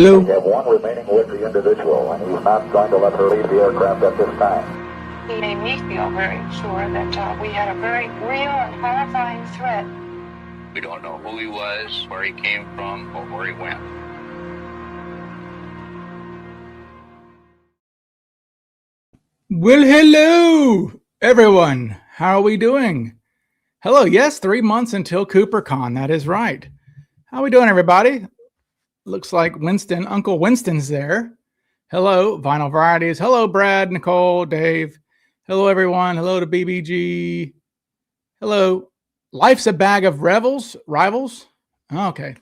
Hello. We have one remaining Woodley individual, and he's not going to let her leave the aircraft at this time. He made me feel very sure that we had a very real and horrifying threat. We don't know who he was, where he came from, or where he went. Well, hello, everyone. How are we doing? Hello. Yes, 3 months until CooperCon. That is right. How are we doing, everybody? Looks like Uncle Winston's there. Hello, Vinyl Varieties. Hello, Brad, Nicole, Dave. Hello, everyone. Hello to BBG. Hello. Life's a Bag of Rivals. Okay.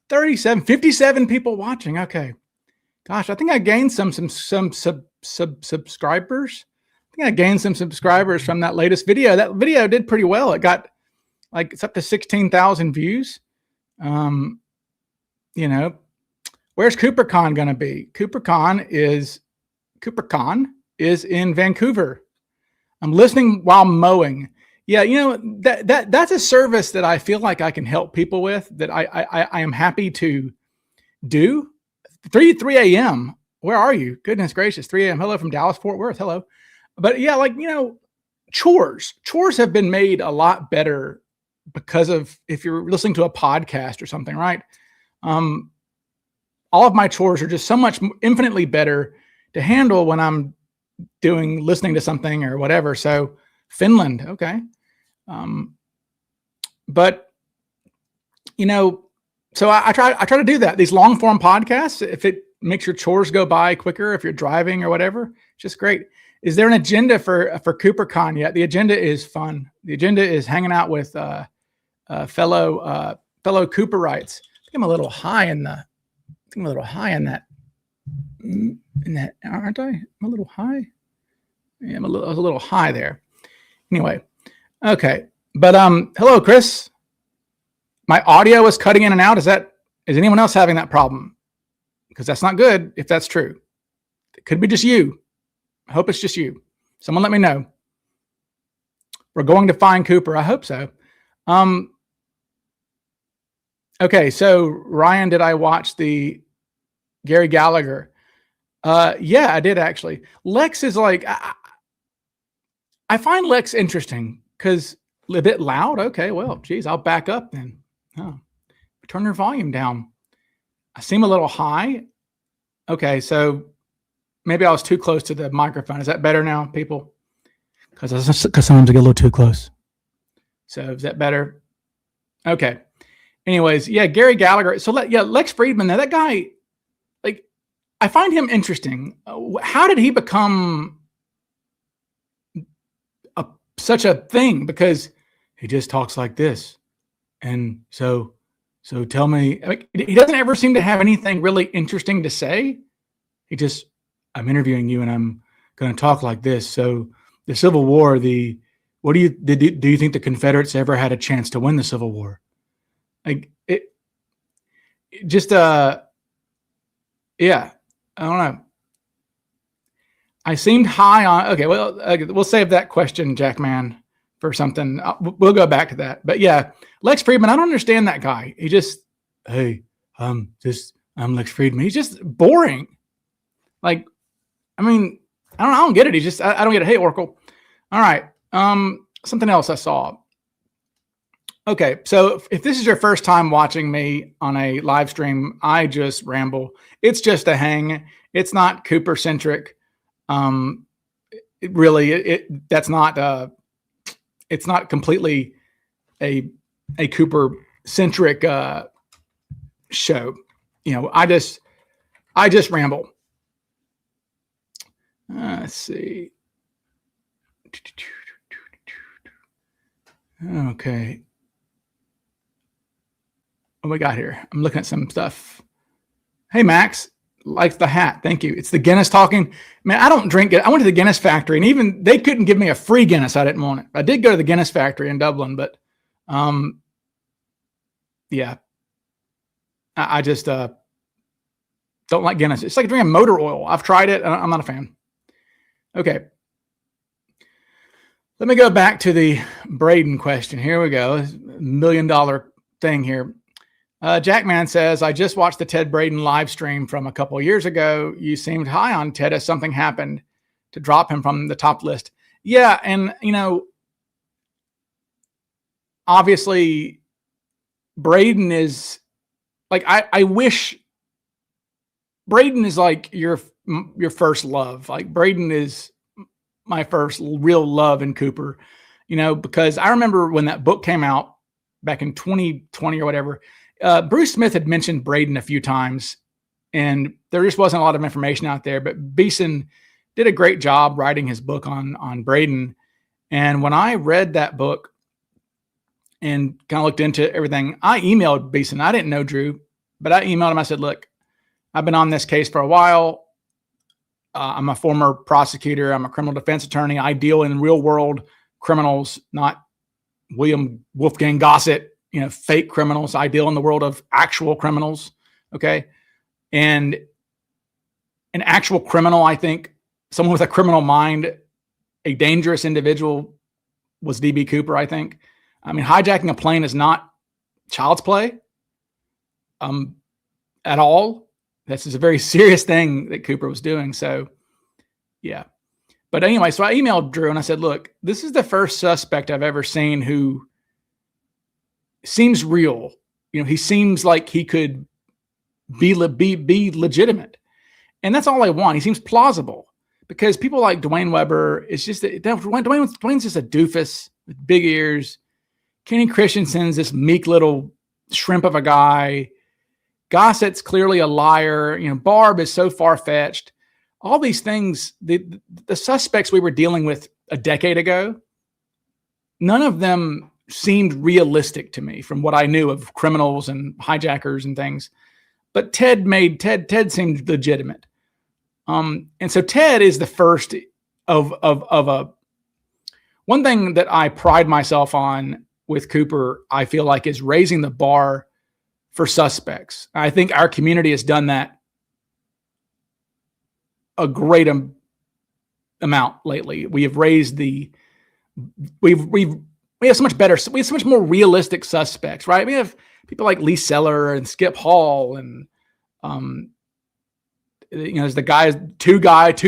57 people watching. Okay. Gosh, I think I gained some subscribers. I think I gained some subscribers from that latest video. That video did pretty well. It got it's up to 16,000 views. Where's CooperCon going to be? CooperCon is in Vancouver. I'm listening while mowing. Yeah, that's a service that I feel like I can help people with, that I am happy to do. 3 a.m. Where are you? Goodness gracious, 3 a.m. Hello from Dallas, Fort Worth. Hello. But yeah, chores have been made a lot better because of, if you're listening to a podcast or something, right? All of my chores are just so much infinitely better to handle when I'm listening to something or whatever. So Finland. Okay. So I try to do that. These long form podcasts, if it makes your chores go by quicker, if you're driving or whatever, it's just great. Is there an agenda for CooperCon yet? The agenda is fun. The agenda is hanging out with fellow Cooperites. I think I'm a little high in that, aren't I? I'm a little high. Yeah, I was a little high there. Anyway, okay. But hello, Chris. My audio is cutting in and out. Is anyone else having that problem? Because that's not good if that's true. It could be just you. I hope it's just you. Someone let me know. We're going to find Cooper. I hope so. Okay, so Ryan, did I watch the Gary Gallagher? Yeah, I did actually. Lex is like, I find Lex interesting because a bit loud. Okay, well, geez, I'll back up then. Oh, turn your volume down. I seem a little high. Okay, so maybe I was too close to the microphone. Is that better now, people? Because sometimes I get a little too close. So is that better? Okay. Anyways, yeah, Gary Gallagher. So Lex Friedman. Now that guy, I find him interesting. How did he become such a thing? Because he just talks like this. And so tell me, he doesn't ever seem to have anything really interesting to say. I'm interviewing you and I'm going to talk like this. So the Civil War, do you think the Confederates ever had a chance to win the Civil War? Yeah, I don't know. I seemed high on, okay, well, we'll save that question, Jackman, for something. We'll go back to that. But yeah, Lex Friedman, I don't understand that guy. He just, hey, I'm Lex Friedman. He's just boring. I don't get it. I don't get it. Hey, Oracle. All right. Something else I saw. Okay. So if this is your first time watching me on a live stream, I just ramble. It's just a hang. It's not Cooper centric. It's not completely a Cooper centric show. I just ramble. Let's see. Okay. What we got here? I'm looking at some stuff. Hey, Max. Likes the hat. Thank you. It's the Guinness talking. Man, I don't drink it. I went to the Guinness factory and even they couldn't give me a free Guinness. I didn't want it. I did go to the Guinness factory in Dublin, but yeah. I just don't like Guinness. It's like drinking motor oil. I've tried it. I'm not a fan. Okay. Let me go back to the Braden question. Here we go. $1 million thing here. Jackman says, I just watched the Ted Braden live stream from a couple of years ago. You seemed high on Ted as something happened to drop him from the top list. Yeah. And, obviously Braden is like, I wish Braden is like your first love. Like Braden is my first real love in Cooper, because I remember when that book came out back in 2020 or whatever, Bruce Smith had mentioned Braden a few times, and there just wasn't a lot of information out there. But Beeson did a great job writing his book on Braden. And when I read that book and kind of looked into everything, I emailed Beeson. I didn't know Drew, but I emailed him. I said, look, I've been on this case for a while. I'm a former prosecutor. I'm a criminal defense attorney. I deal in real world criminals, not William Wolfgang Gossett, fake criminals. I deal in the world of actual criminals. Okay. And an actual criminal, I think someone with a criminal mind, a dangerous individual was DB Cooper. I think, hijacking a plane is not child's play, at all. This is a very serious thing that Cooper was doing. So yeah. But anyway, so I emailed Drew and I said, look, this is the first suspect I've ever seen who seems real. He seems like he could be legitimate. And that's all I want. He seems plausible, because people like Dwayne Weber, it's just that Dwayne's just a doofus with big ears. Kenny Christensen's this meek little shrimp of a guy. Gossett's clearly a liar. Barb is so far-fetched. All these things, the suspects we were dealing with a decade ago, none of them seemed realistic to me from what I knew of criminals and hijackers and things. But Ted seemed legitimate. And so Ted is the first of a one thing that I pride myself on with Cooper, I feel like, is raising the bar for suspects. I think our community has done that a great amount lately. We have raised we have so much more realistic suspects, right? We have people like Lee Seller and Skip Hall, and there's the guys, two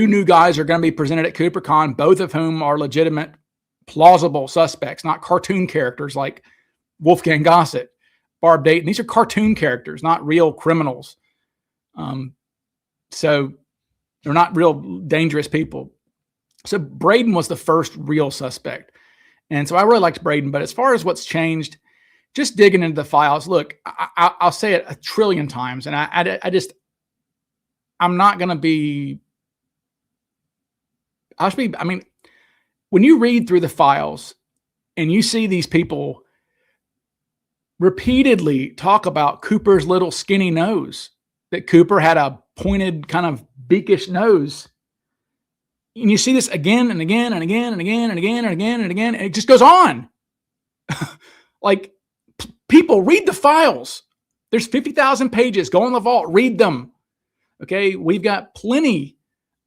new guys are going to be presented at CooperCon, both of whom are legitimate, plausible suspects, not cartoon characters like Wolfgang Gossett, Barb Dayton. These are cartoon characters, not real criminals. So they're not real dangerous people. So Braden was the first real suspect. And so I really liked Braden. But as far as what's changed, just digging into the files, look, I'll say it a trillion times. And I'm not going to be, when you read through the files and you see these people repeatedly talk about Cooper's little skinny nose, that Cooper had a pointed kind of beakish nose. And you see this again and again and again and again and again and again and again. And it just goes on. Like, people read the files. There's 50,000 pages. Go in the vault, read them. Okay. We've got plenty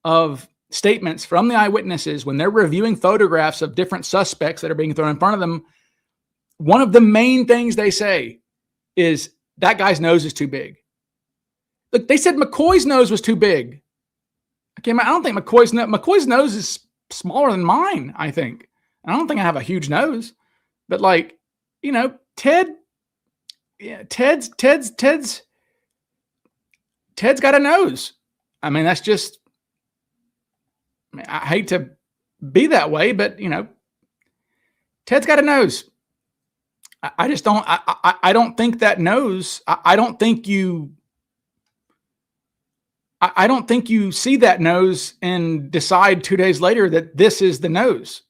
of statements from the eyewitnesses when they're reviewing photographs of different suspects that are being thrown in front of them. One of the main things they say is that guy's nose is too big. Look, they said McCoy's nose was too big. Okay, I don't think McCoy's nose is smaller than mine, I think. I don't think I have a huge nose. But Ted's got a nose. That's just, I hate to be that way, but Ted's got a nose. I just don't, I don't think that nose, I don't think you see that nose and decide 2 days later that this is the nose,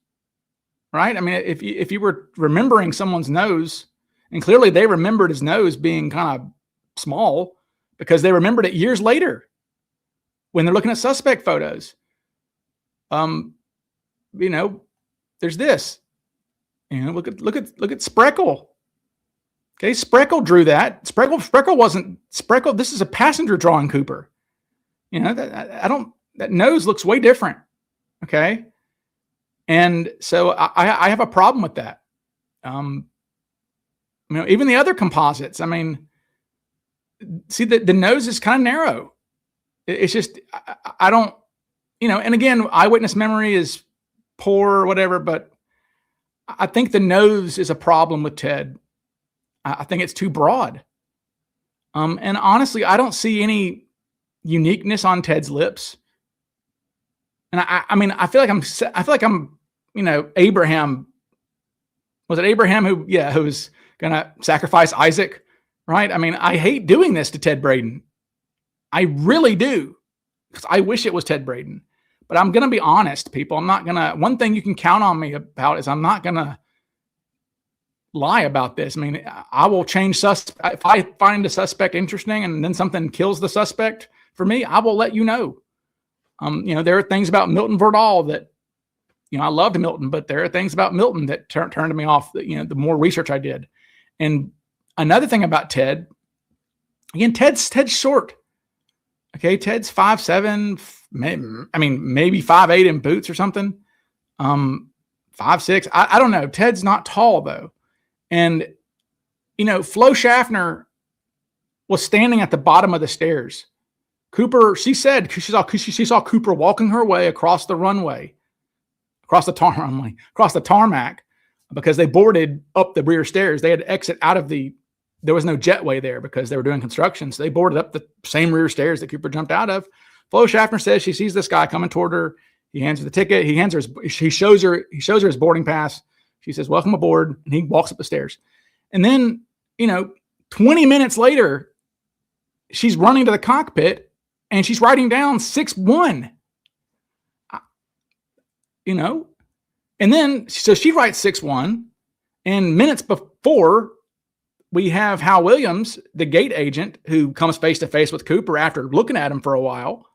right? If you were remembering someone's nose, and clearly they remembered his nose being kind of small because they remembered it years later when they're looking at suspect photos. There's this. Look at Spreckle. Okay, Spreckle drew that. Spreckle wasn't Spreckle. This is a passenger drawing Cooper. That nose looks way different. Okay. And so I have a problem with that. Even the other composites, see the nose is kind of narrow. It's just, I don't, and again, eyewitness memory is poor or whatever, but I think the nose is a problem with Ted. I think it's too broad. And honestly, I don't see any uniqueness on Ted's lips. And I feel like I'm, Abraham. Was it Abraham who was going to sacrifice Isaac? Right. I mean, I hate doing this to Ted Braden. I really do. Because I wish it was Ted Braden. But I'm going to be honest, people. One thing you can count on me about is I'm not going to lie about this. I mean, I will change suspect. If I find a suspect interesting and then something kills the suspect for me, I will let you know. There are things about Milton Verdal that, I loved Milton, but there are things about Milton that turned me off, the more research I did. And another thing about Ted, again, Ted's short. Okay. Ted's 5'7", maybe 5'8" in boots or something. 5'6". I don't know. Ted's not tall though. And, Flo Schaffner was standing at the bottom of the stairs. Cooper, she said, she saw Cooper walking her way across the runway, across the tarmac, because they boarded up the rear stairs. They had to exit out of there was no jetway there because they were doing construction. So they boarded up the same rear stairs that Cooper jumped out of. Flo Schaffner says she sees this guy coming toward her. He hands her the ticket. He shows her his boarding pass. She says, "Welcome aboard." And he walks up the stairs. And then, 20 minutes later, she's running to the cockpit and she's writing down 6-1. And then, so she writes 6-1. And minutes before, we have Hal Williams, the gate agent, who comes face to face with Cooper after looking at him for a while.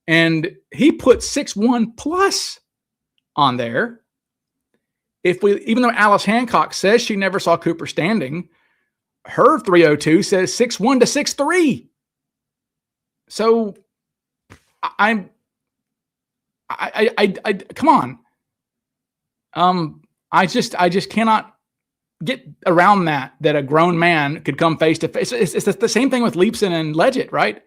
And he put 6-1 plus on there. Even though Alice Hancock says she never saw Cooper standing, her 302 says 6-1 to 6-3. So I come on. I just cannot get around that a grown man could come face to face. It's the same thing with Leapson and Leggett, right?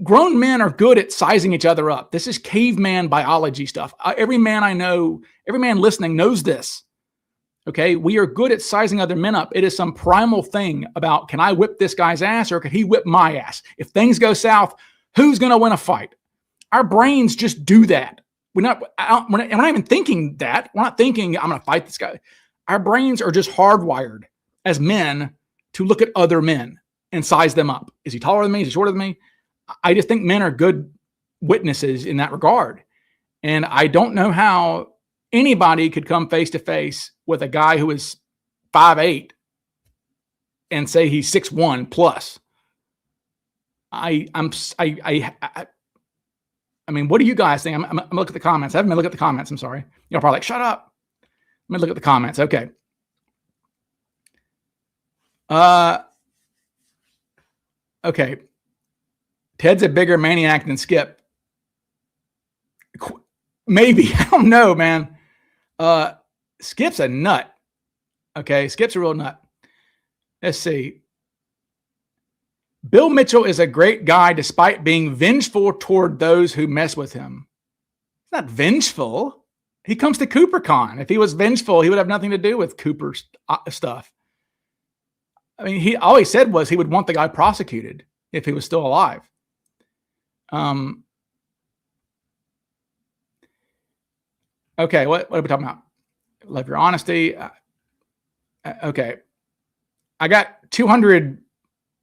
Grown men are good at sizing each other up. This is caveman biology stuff. Every man I know, every man listening knows this. Okay. We are good at sizing other men up. It is some primal thing about, can I whip this guy's ass or can he whip my ass? If things go south, who's going to win a fight? Our brains just do that. We're not even thinking that. We're not thinking, I'm going to fight this guy. Our brains are just hardwired as men to look at other men and size them up. Is he taller than me? Is he shorter than me? I just think men are good witnesses in that regard. And I don't know how anybody could come face to face with a guy who is 5'8" and say he's 6'1" plus. I mean, what do you guys think? I'm gonna look at the comments. I haven't been looking at the comments. I'm sorry. You're probably like, shut up. Let me look at the comments. Okay. Okay. Ted's a bigger maniac than Skip. Maybe. I don't know, man. Skip's a nut. Okay. Skip's a real nut. Let's see. Bill Mitchell is a great guy despite being vengeful toward those who mess with him. He's not vengeful. He comes to CooperCon. If he was vengeful, he would have nothing to do with Cooper's stuff. I mean, all he said was he would want the guy prosecuted if he was still alive. Okay, what are we talking about? Love your honesty. Okay. I got 200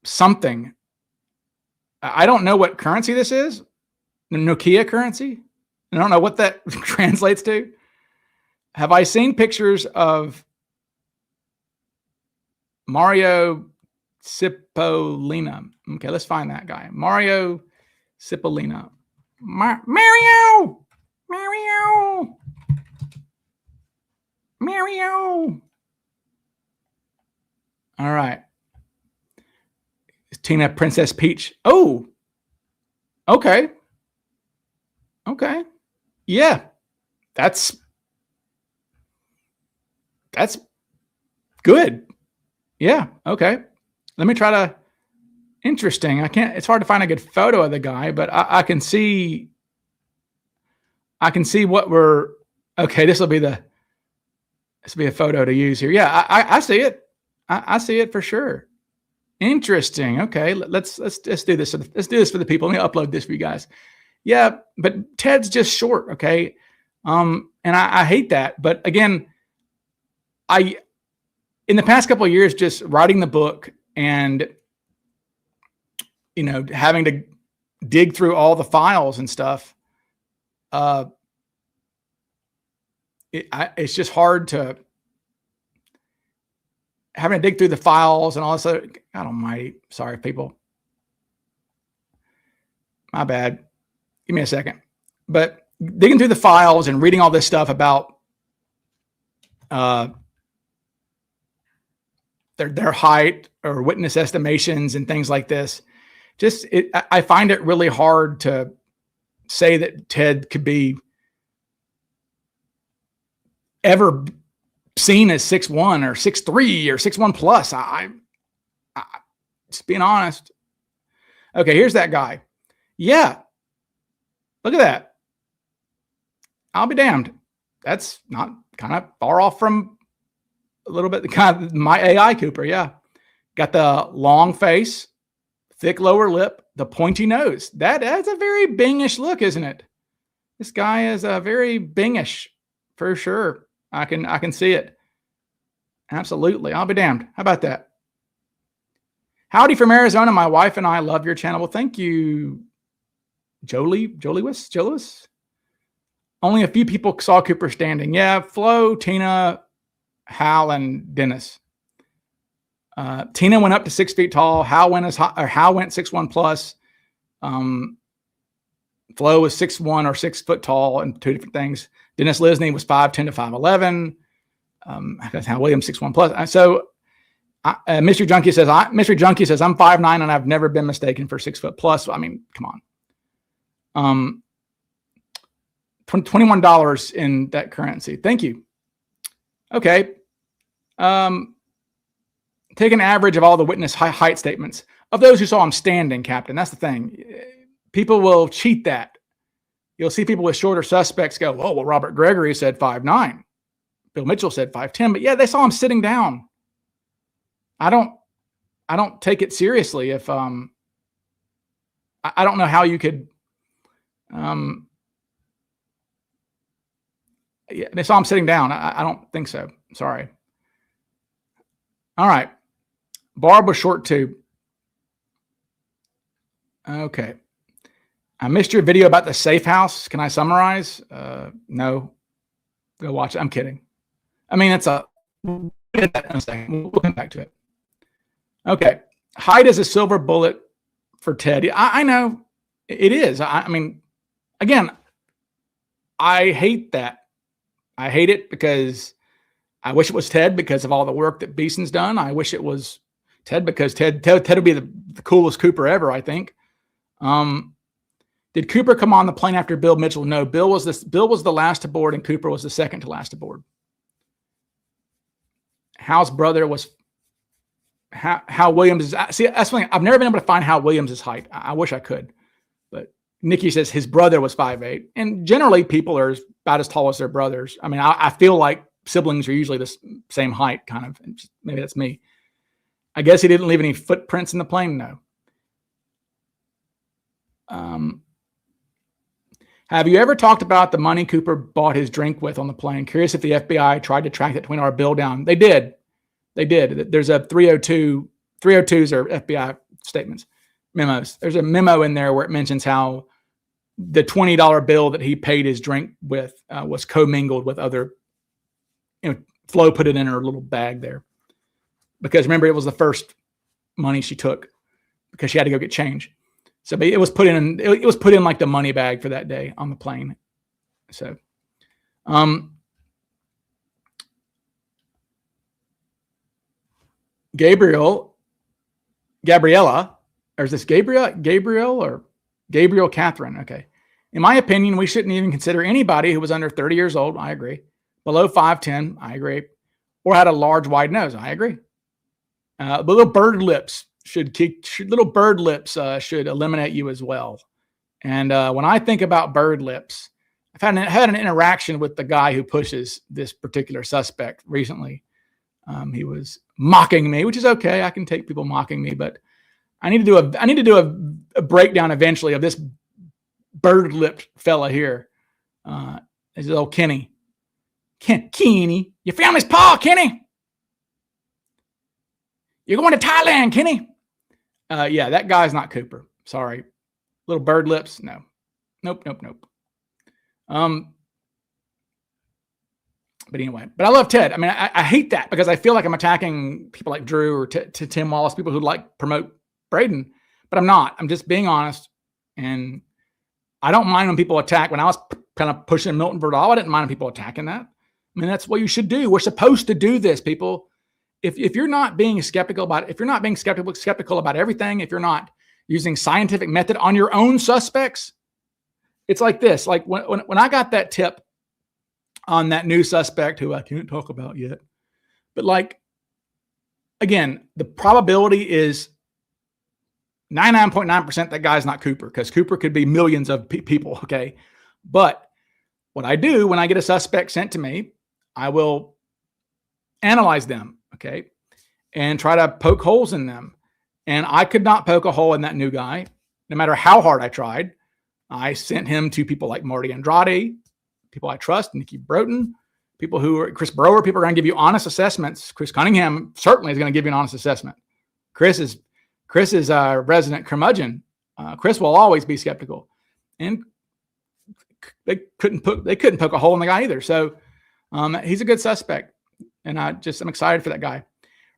something. I don't know what currency this is. Nokia currency. I don't know what that translates to. Have I seen pictures of Mario Cipollina? Okay, let's find that guy. Mario Cipollina. Mario! All right. Tina Princess Peach. Oh, okay. Okay. Yeah. That's good. Yeah. Okay. Let me try to Interesting. It's hard to find a good photo of the guy, but I can see what okay. This will be a photo to use here. Yeah, I see it. I see it for sure. Interesting. Okay. Let's do this. Let's do this for the people. Let me upload this for you guys. Yeah, but Ted's just short. Okay. And I hate that. But again, in the past couple of years, just writing the book and, having to dig through all the files and stuff, it's just hard to having to dig through the files and all this other. God almighty. Sorry, people. My bad. Give me a second. But digging through the files and reading all this stuff about their height or witness estimations and things like this, I find it really hard to say that Ted could be ever seen as 6'1" or 6'3" or 6'1" plus. I just being honest. Okay, here's that guy. Yeah. Look at that. I'll be damned. That's not kind of far off from a little bit kind of my AI Cooper. Yeah. Got the long face, thick lower lip, the pointy nose. That's a very Bingish look, isn't it? This guy is a very Bingish for sure. I can see it. Absolutely. I'll be damned. How about that? Howdy from Arizona. My wife and I love your channel. Well, thank you, Joliewis. Only a few people saw Cooper standing. Yeah, Flo, Tina, Hal, and Dennis. Tina went up to 6 feet tall. Hal went 6'1" plus. Flo was 6'1" or 6 foot tall, and two different things. Dennis Lisney was 5'10" to 5'11". Hal Williams 6'1" plus. So Mystery Junkie says I'm 5'9" and I've never been mistaken for 6 foot plus. I mean, come on. $21 in that currency. Thank you. Okay. Take an average of all the witness height statements of those who saw him standing, Captain. That's the thing. People will cheat that. You'll see people with shorter suspects go, "Oh, well, Robert Gregory said 5'9". Bill Mitchell said 5'10", but yeah, they saw him sitting down. I don't take it seriously if I don't know how you could yeah, they saw him sitting down. I don't think so. Sorry. All right. Barb was short too. Okay. I missed your video about the safe house. Can I summarize? No. Go watch it. I'm kidding. I mean, we'll get that in a second. We'll come back to it. Okay. Height is a silver bullet for Ted. I know it is. I mean, again, I hate that. I hate it because I wish it was Ted because of all the work that Beeson's done. I wish it was Ted because Ted would be the coolest Cooper ever, I think. Did Cooper come on the plane after Bill Mitchell? No, Bill was the last to board and Cooper was the second to last to board. Hal's brother was Hal Williams. See, that's something I've never been able to find Hal Williams' height. I wish I could. But Nikki says his brother was 5'8". And generally people are about as tall as their brothers. I mean, I feel like siblings are usually the same height, kind of. Maybe that's me. I guess he didn't leave any footprints in the plane. No. Have you ever talked about the money Cooper bought his drink with on the plane? Curious if the FBI tried to track that $20 bill down. They did. There's a 302. 302s are FBI statements, memos. There's a memo in there where it mentions how the $20 bill that he paid his drink with was commingled with other, Flo put it in her little bag there. Because remember, it was the first money she took because she had to go get change. So it was put in like the money bag for that day on the plane. So, Gabriella, or is this Gabriel or Gabriel Catherine? Okay. In my opinion, we shouldn't even consider anybody who was under 30 years old. I agree. Below 5'10". I agree. Or had a large, wide nose. I agree. But little bird lips little bird lips should eliminate you as well. And when I think about bird lips, I've had an interaction with the guy who pushes this particular suspect recently. He was mocking me, which is okay. I can take people mocking me, but I need to do a breakdown eventually of this bird lipped fella here. This is old Kenny. Kenny, your family's Paul, Kenny. You're going to Thailand, Kenny. Yeah, that guy's not Cooper. Sorry. Little bird lips. No. Nope. But anyway, but I love Ted. I mean, I hate that because I feel like I'm attacking people like Drew or to Tim Wallace, people who like promote Braden, but I'm not. I'm just being honest. And I don't mind when people attack. When I was kind of pushing Milton Berdahl, I didn't mind when people attacking that. I mean, that's what you should do. We're supposed to do this, people. If you're not being skeptical about it, if you're not being skeptical about everything, if you're not using scientific method on your own suspects, it's like this. Like when I got that tip on that new suspect who I can't talk about yet, but like, again, the probability is 99.9% that guy's not Cooper, because Cooper could be millions of people. Okay. But what I do when I get a suspect sent to me, I will analyze them. Okay. And try to poke holes in them. And I could not poke a hole in that new guy, no matter how hard I tried. I sent him to people like Marty Andrade, people I trust, Nikki Broughton, people who are Chris Brower. People are going to give you honest assessments. Chris Cunningham certainly is going to give you an honest assessment. Chris is a resident curmudgeon. Chris will always be skeptical, and they couldn't poke a hole in the guy either. So he's a good suspect, and I'm excited for that guy.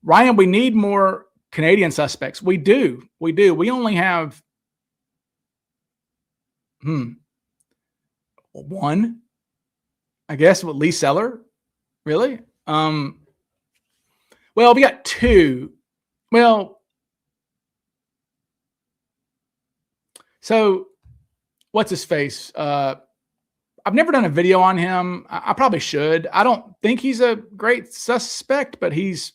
Ryan, we need more Canadian suspects. We do. We only have one, I guess, with Lee Seller. Really? Well, we got two. Well, so what's his face? I've never done a video on him. I probably should. I don't think he's a great suspect, but he's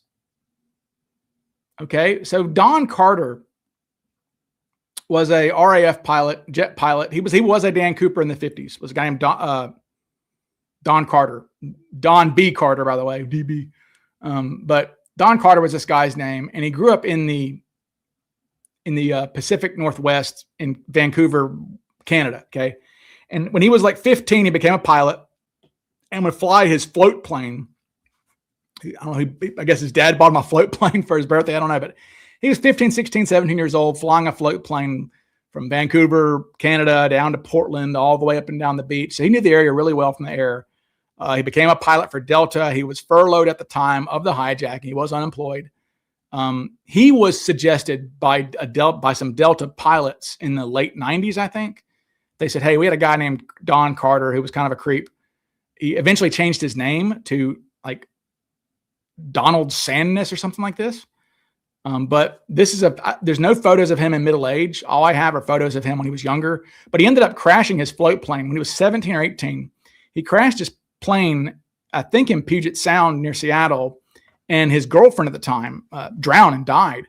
okay. So Don Carter was a RAF pilot, jet pilot. He was a Dan Cooper in the 50s. Was a guy named Don Carter. Don B. Carter, by the way, DB. But Don Carter was this guy's name, and he grew up in the Pacific Northwest in Vancouver, Canada. Okay. And when he was like 15, he became a pilot and would fly his float plane. I don't know. I guess his dad bought him a float plane for his birthday. I don't know, but he was 15, 16, 17 years old, flying a float plane from Vancouver, Canada, down to Portland, all the way up and down the beach. So he knew the area really well from the air. He became a pilot for Delta. He was furloughed at the time of the hijacking. He was unemployed. He was suggested by some Delta pilots in the late 90s, I think. They said, hey, we had a guy named Don Carter who was kind of a creep. He eventually changed his name to like Donald Sandness or something like this. But there's no photos of him in middle age. All I have are photos of him when he was younger, but he ended up crashing his float plane when he was 17 or 18. He crashed his plane, I think in Puget Sound near Seattle, and his girlfriend at the time drowned and died.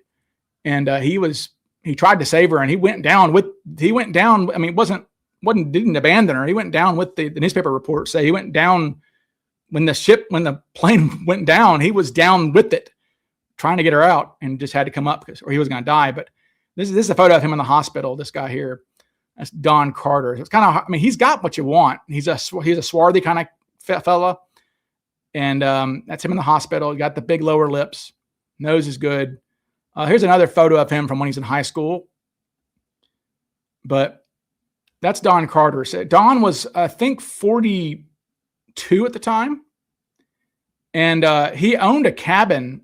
And he tried to save her, and he went down. I mean, didn't abandon her. He went down with the newspaper reports say he went down when the plane went down. He was down with it, trying to get her out, and just had to come up or he was going to die. But this is a photo of him in the hospital. This guy here, that's Don Carter. It's kind of, I mean, he's got what you want. He's a swarthy kind of fella. And that's him in the hospital. He got the big lower lips. Nose is good. Here's another photo of him from when he's in high school. But that's Don Carter. So Don was, I think, 42 at the time. And he owned a cabin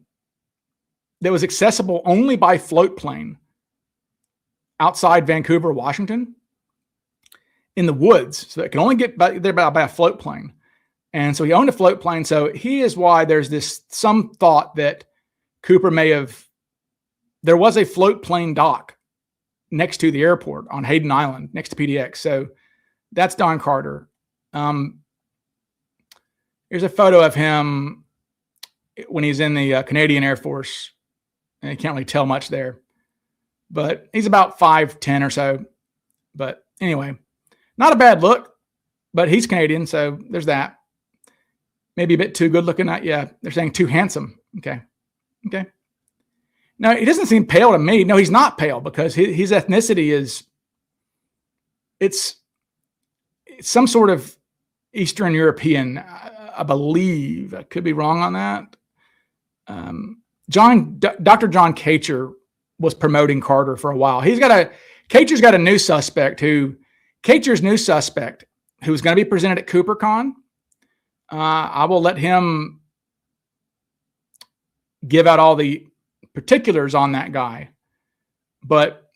that was accessible only by float plane outside Vancouver, Washington, in the woods. So it can only get there by a float plane. And so he owned a float plane. So he is why there's some thought that Cooper there was a float plane dock next to the airport on Hayden Island, next to PDX. So that's Don Carter. Here's a photo of him when he's in the Canadian Air Force. And you can't really tell much there. but he's about 5'10" or so. But anyway, not a bad look, but he's Canadian, so there's that. Maybe a bit too good looking. Yeah, they're saying too handsome. Okay. No, he doesn't seem pale to me. No, he's not pale because his ethnicity is it's some sort of Eastern European, I believe. I could be wrong on that. Dr. John Kacher was promoting Carter for a while. Kacher's got a new suspect Kacher's new suspect who's going to be presented at CooperCon. I will let him give out all the particulars on that guy, but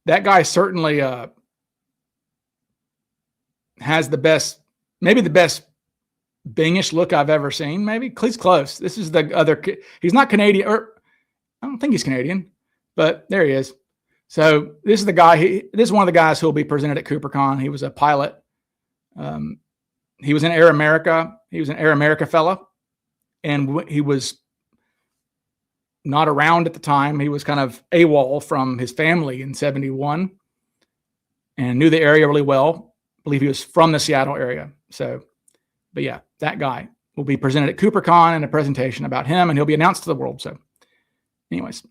that guy certainly has maybe the best Bingish look I've ever seen. Maybe he's close. This is the other. He's not Canadian, or I don't think he's Canadian, but there he is. So this is the guy. This is one of the guys who will be presented at CooperCon. He was a pilot. He was in Air America. He was an Air America fella, and he was not around at the time. He was kind of AWOL from his family in 71 and knew the area really well. I believe he was from the Seattle area. So, but yeah, that guy will be presented at CooperCon in a presentation about him, and he'll be announced to the world. So anyways,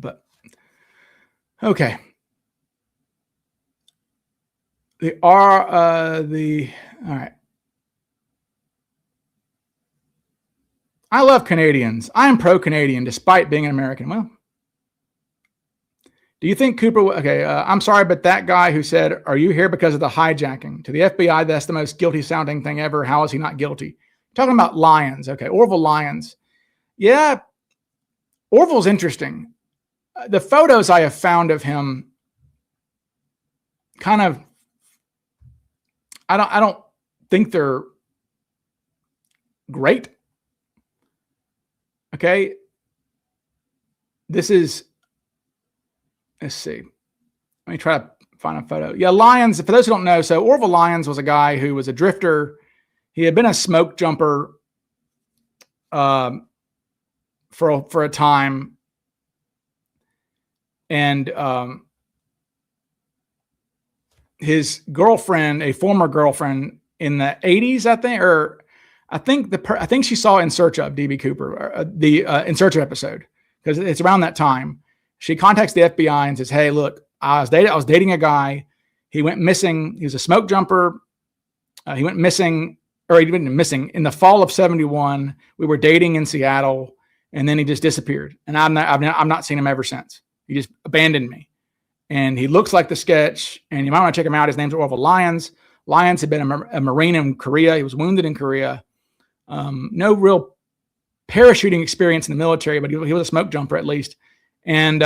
but okay. All right. I love Canadians. I am pro-Canadian despite being an American. Well, do you think Cooper? Okay, I'm sorry, but that guy who said, "Are you here because of the hijacking?" To the FBI, that's the most guilty-sounding thing ever. How is he not guilty? Talking about Lyons. Okay, Orville Lyons. Yeah, Orville's interesting. The photos I have found of him, kind of, I don't think they're great. Okay. This is, let's see. Let me try to find a photo. Yeah, Lyons, for those who don't know, so Orville Lyons was a guy who was a drifter. He had been a smoke jumper for a time. And his girlfriend, a former girlfriend in the 80s, I think, or I think she saw In Search of DB Cooper, the In Search of episode, because it's around that time. She contacts the FBI and says, "Hey, look, I was dating a guy. He went missing. He was a smoke jumper. He went missing in the fall of 71. We were dating in Seattle, and then he just disappeared. And I've not seen him ever since. He just abandoned me. And he looks like the sketch, and you might want to check him out. His name's Orville Lyons. Lyons had been a Marine in Korea. He was wounded in Korea. No real parachuting experience in the military, but he was a smoke jumper at least. And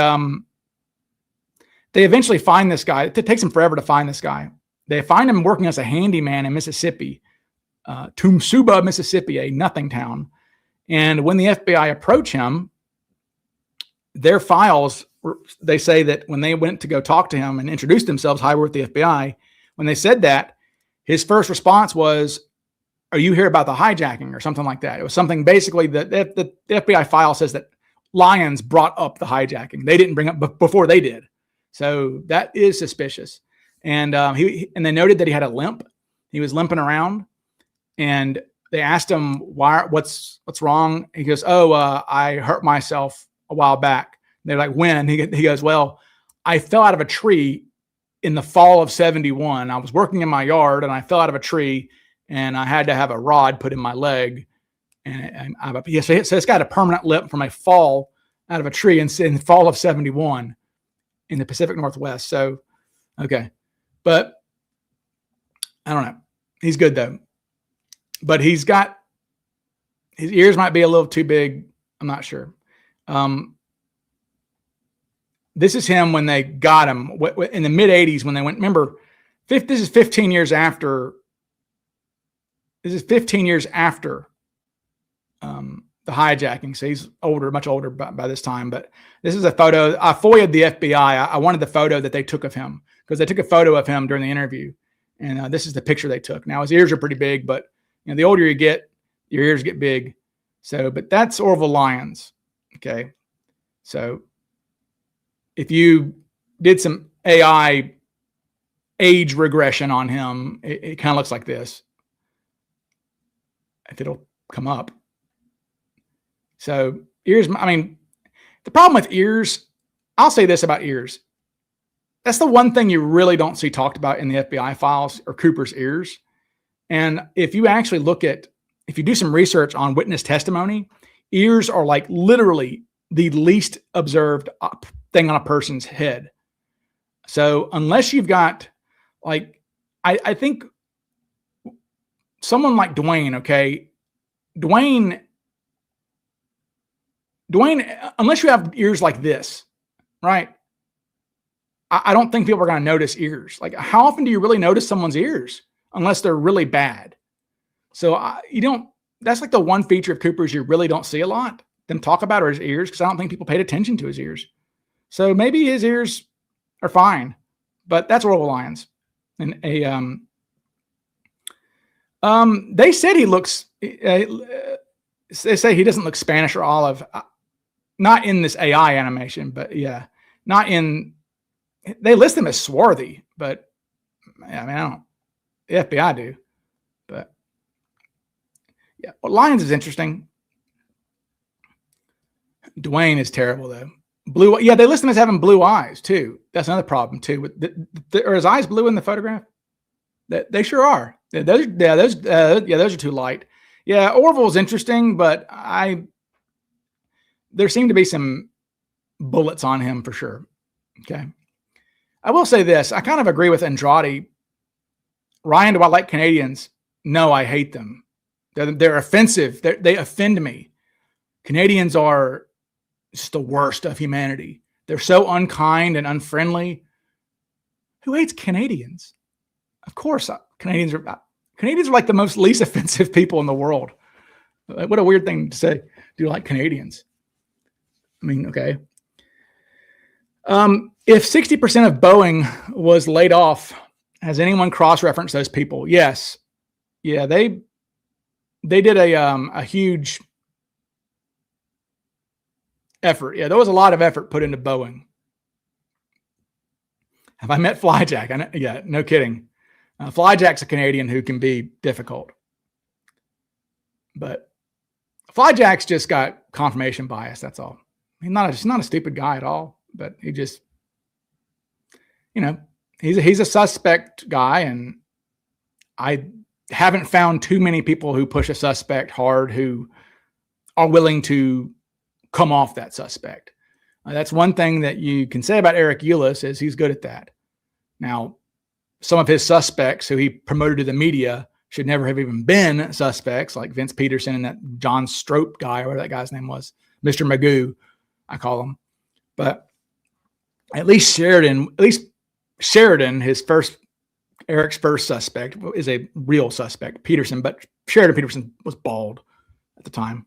they eventually find this guy. It takes them forever to find this guy. They find him working as a handyman in Mississippi, Tumsuba, Mississippi, a nothing town. And when the FBI approach him, their files, they say that when they went to go talk to him and introduce themselves, hi, we're with the FBI. When they said that, his first response was, "Are you here about the hijacking?" or something like that. It was something basically that the FBI file says that Lyons brought up the hijacking. They didn't bring up before they did. So that is suspicious. And and they noted that he had a limp. He was limping around, and they asked him what's wrong. He goes, "Oh, I hurt myself a while back." They're like, "When?" He goes, "Well, I fell out of a tree in the fall of 71. I was working in my yard and I fell out of a tree and I had to have a rod put in my leg." So it's got a permanent limp from a fall out of a tree in the fall of 71 in the Pacific Northwest. So, okay. But I don't know. He's good though. But his ears might be a little too big. I'm not sure. This is him when they got him in the mid 80s when they went, remember, this is 15 years after. This is 15 years after the hijacking. So he's older, much older by this time. But this is a photo. I FOIA'd the FBI. I wanted the photo that they took of him because they took a photo of him during the interview. And this is the picture they took. Now his ears are pretty big, but the older you get, your ears get big. So, but that's Orville Lyons. Okay. So if you did some AI age regression on him, it kind of looks like this. If it'll come up. So ears, I mean, the problem with ears, I'll say this about ears. That's the one thing you really don't see talked about in the FBI files or Cooper's ears. And if you actually if you do some research on witness testimony, ears are like literally the least observed thing on a person's head. So unless you've got like, I think someone like Dwayne, okay, Dwayne, unless you have ears like this, right? I don't think people are going to notice ears. Like, how often do you really notice someone's ears unless they're really bad? So that's like the one feature of Cooper's you really don't see a lot. Them talk about are his ears, because I don't think people paid attention to his ears. So maybe his ears are fine, but that's Orville Lyons. And they said he looks, they say he doesn't look Spanish or olive. Not in this AI animation, but yeah, they list him as swarthy, but I mean, I don't, the FBI do, but yeah. Well, Lyons is interesting. Dwayne is terrible though. Blue, yeah, they list him as having blue eyes too. That's another problem too. Are his eyes blue in the photograph? They sure are. Those are too light. Yeah, Orville's interesting, but there seem to be some bullets on him for sure. Okay. I will say this. I kind of agree with Andrade. Ryan, do I like Canadians? No, I hate them. They're offensive. They offend me. Canadians are just the worst of humanity. They're so unkind and unfriendly. Who hates Canadians? Of course, Canadians are like the most least offensive people in the world. What a weird thing to say. Do you like Canadians? I mean, okay. If 60% of Boeing was laid off, has anyone cross-referenced those people? Yes. Yeah, they did a huge effort. Yeah, there was a lot of effort put into Boeing. Have I met Flyjack? Yeah, no kidding. Flyjack's a Canadian who can be difficult. But Flyjack's just got confirmation bias, that's all. He's not a stupid guy at all, but he just, he's a suspect guy, and I haven't found too many people who push a suspect hard who are willing to come off that suspect. That's one thing that you can say about Eric Ulis, is he's good at that. Now, some of his suspects who he promoted to the media should never have even been suspects, like Vince Peterson and that John Strope guy, or whatever that guy's name was, Mr. Magoo, I call him. But at least Sheridan, Eric's first suspect, is a real suspect, Peterson, but Sheridan Peterson was bald at the time.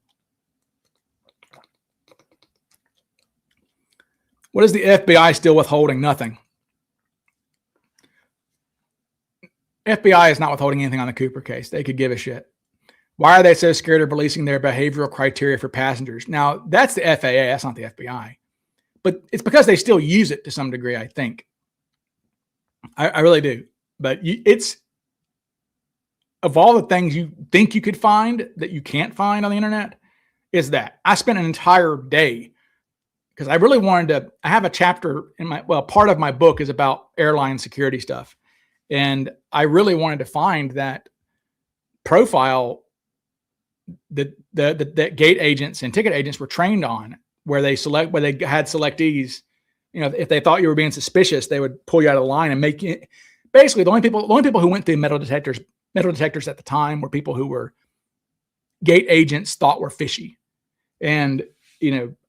What is the FBI still withholding? Nothing. FBI is not withholding anything on the Cooper case. They could give a shit. Why are they so scared of releasing their behavioral criteria for passengers? Now, that's the FAA. That's not the FBI. But it's because they still use it to some degree, I think. I really do. But it's, of all the things you think you could find that you can't find on the internet, is that. I spent an entire day, because I really wanted I have a chapter in part of my book is about airline security stuff. And I really wanted to find that profile that gate agents and ticket agents were trained on, where they had selectees. If they thought you were being suspicious, they would pull you out of the line and make you. Basically, the only people who went through metal detectors at the time were people who were gate agents thought were fishy. And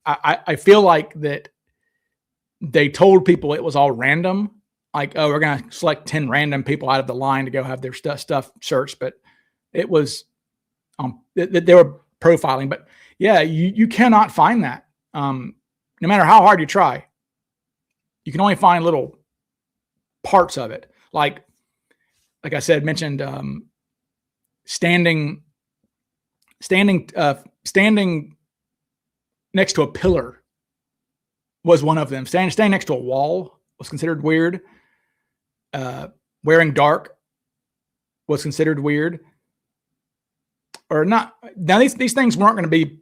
I feel like that they told people it was all random. Like, oh, we're going to select 10 random people out of the line to go have their stuff searched. But it was, they were profiling. But yeah, you cannot find that. No matter how hard you try, you can only find little parts of it. Like I said, mentioned standing next to a pillar was one of them. Standing next to a wall was considered weird. Wearing dark was considered weird. Or not. Now these things weren't going to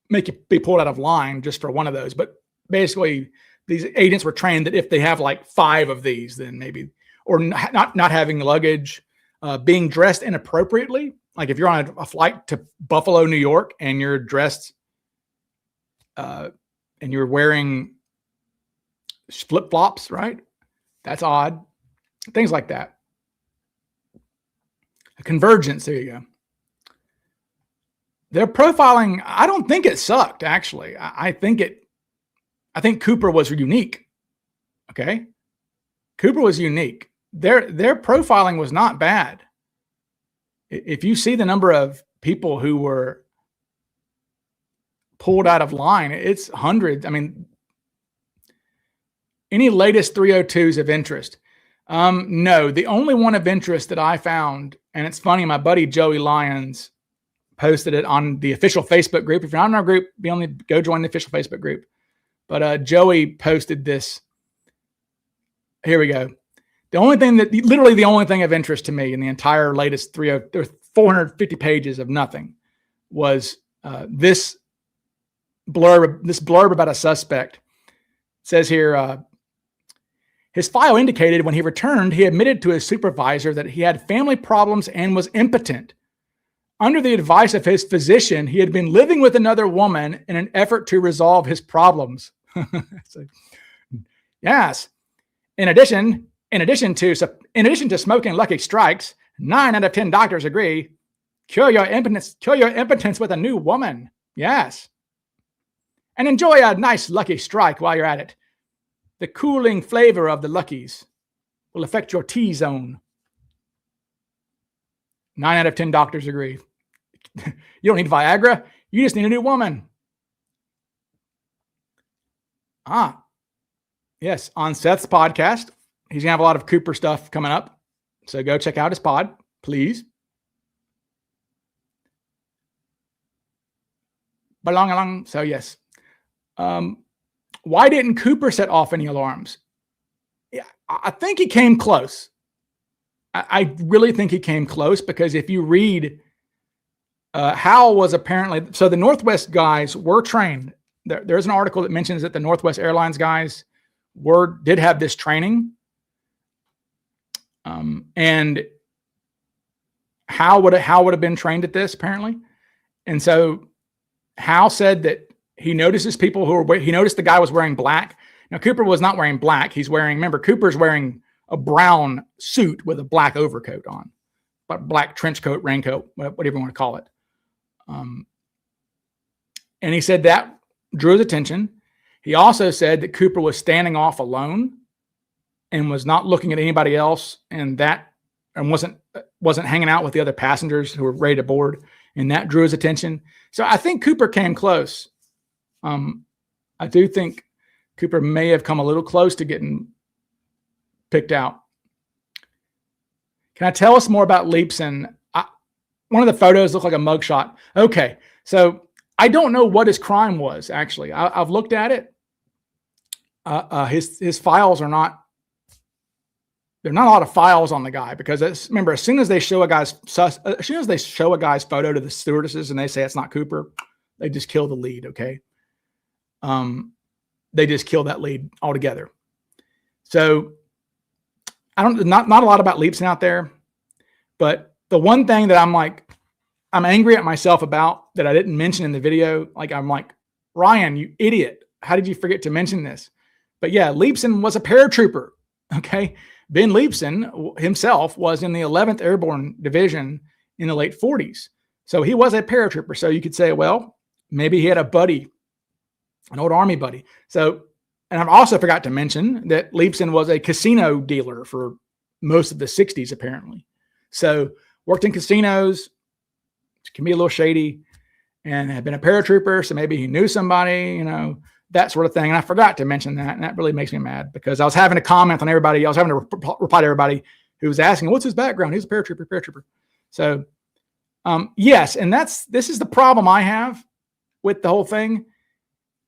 make you be pulled out of line just for one of those, but basically these agents were trained that if they have like 5 of these, then maybe, or not having luggage, being dressed inappropriately. Like if you're on a flight to Buffalo, New York, and you're dressed, and you're wearing flip flops, right? That's odd. Things like that. A convergence. There you go. Their profiling, I don't think it sucked, actually. I think Cooper was unique. Okay. Cooper was unique. Their profiling was not bad. If you see the number of people who were pulled out of line, it's hundreds. I mean, any latest 302s of interest? No, the only one of interest that I found, and it's funny, my buddy Joey Lyons posted it on the official Facebook group. If you're not in our group, go join the official Facebook group. But Joey posted this. Here we go. The only thing of interest to me in the entire latest 450 pages of nothing was this blurb about a suspect. It says here, his file indicated when he returned, he admitted to his supervisor that he had family problems and was impotent. Under the advice of his physician, he had been living with another woman in an effort to resolve his problems. So, yes. In addition to smoking Lucky Strikes, 9 out of 10 doctors agree, cure your impotence with a new woman. Yes. And enjoy a nice Lucky Strike while you're at it. The cooling flavor of the Luckies will affect your T-zone. 9 out of 10 doctors agree. You don't need Viagra. You just need a new woman. Yes. On Seth's podcast, he's going to have a lot of Cooper stuff coming up. So go check out his pod, please. Belong along. So yes. Why didn't Cooper set off any alarms? Yeah, I think he came close. I really think he came close because if you read, Howell was apparently, so the Northwest guys were trained. There's an article that mentions that the Northwest Airlines guys did have this training. And Howell would have been trained at this apparently. And so Howell said that he notices he noticed the guy was wearing black. Now Cooper was not wearing black. Remember, Cooper's wearing a brown suit with a black overcoat on, but black trench coat, raincoat, whatever you want to call it. And he said that drew his attention. He also said that Cooper was standing off alone and was not looking at anybody else, and wasn't hanging out with the other passengers who were ready to board, and that drew his attention. So I think Cooper came close. I do think Cooper may have come a little close to getting picked out. Can I tell us more about Leibson? One of the photos looked like a mugshot. Okay, so I don't know what his crime was, actually. I've looked at it. His files are not, there are not a lot of files on the guy because remember, as soon as they show a guy's photo to the stewardesses and they say it's not Cooper, they just kill the lead, okay? They just kill that lead altogether. So not a lot about Leibson out there, but the one thing that I'm angry at myself about that I didn't mention in the video, I'm like, Ryan, you idiot. How did you forget to mention this? But yeah, Leibson was a paratrooper. Okay. Ben Leibson himself was in the 11th Airborne Division in the late 40s. So he was a paratrooper. So you could say, well, maybe he had a buddy, an old Army buddy. So, and I've also forgot to mention that Leibson was a casino dealer for most of the 60s, apparently. So worked in casinos, can be a little shady, and had been a paratrooper. So maybe he knew somebody, that sort of thing. And I forgot to mention that. And that really makes me mad because I was having to comment on everybody. I was having to reply to everybody who was asking, what's his background? He's a paratrooper. So, yes. And this is the problem I have with the whole thing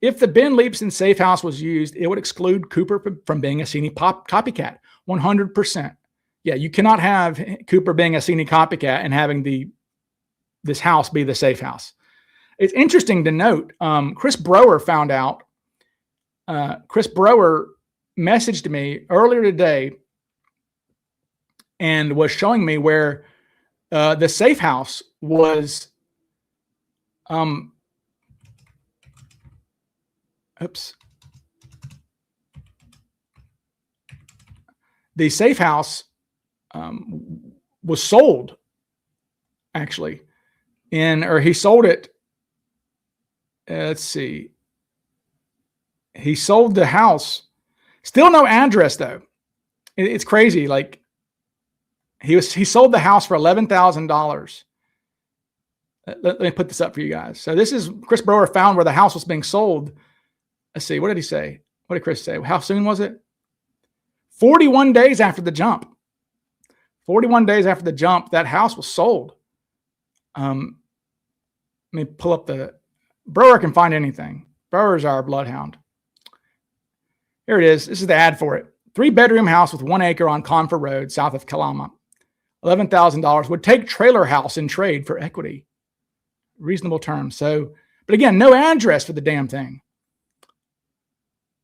If the Ben Leapson safe house was used, it would exclude Cooper from being a Cine copycat. 100%. Yeah, you cannot have Cooper being a Cine copycat and having this house be the safe house. It's interesting to note, Chris Brower found out. Chris Brower messaged me earlier today and was showing me where the safe house was. The safe house was sold, actually, or he sold it. Let's see. He sold the house. Still no address though. It's crazy. Like he sold the house for $11,000. Let me put this up for you guys. So this is Chris Brower found where the house was being sold. Let's see. What did he say? What did Chris say? How soon was it? 41 days after the jump. 41 days after the jump, that house was sold. Let me pull up Brower can find anything. Brower's our bloodhound. Here it is. This is the ad for it. 3-bedroom house with 1 acre on Confer Road, south of Kalama. $11,000 would take trailer house in trade for equity. Reasonable terms. So, but again, no address for the damn thing.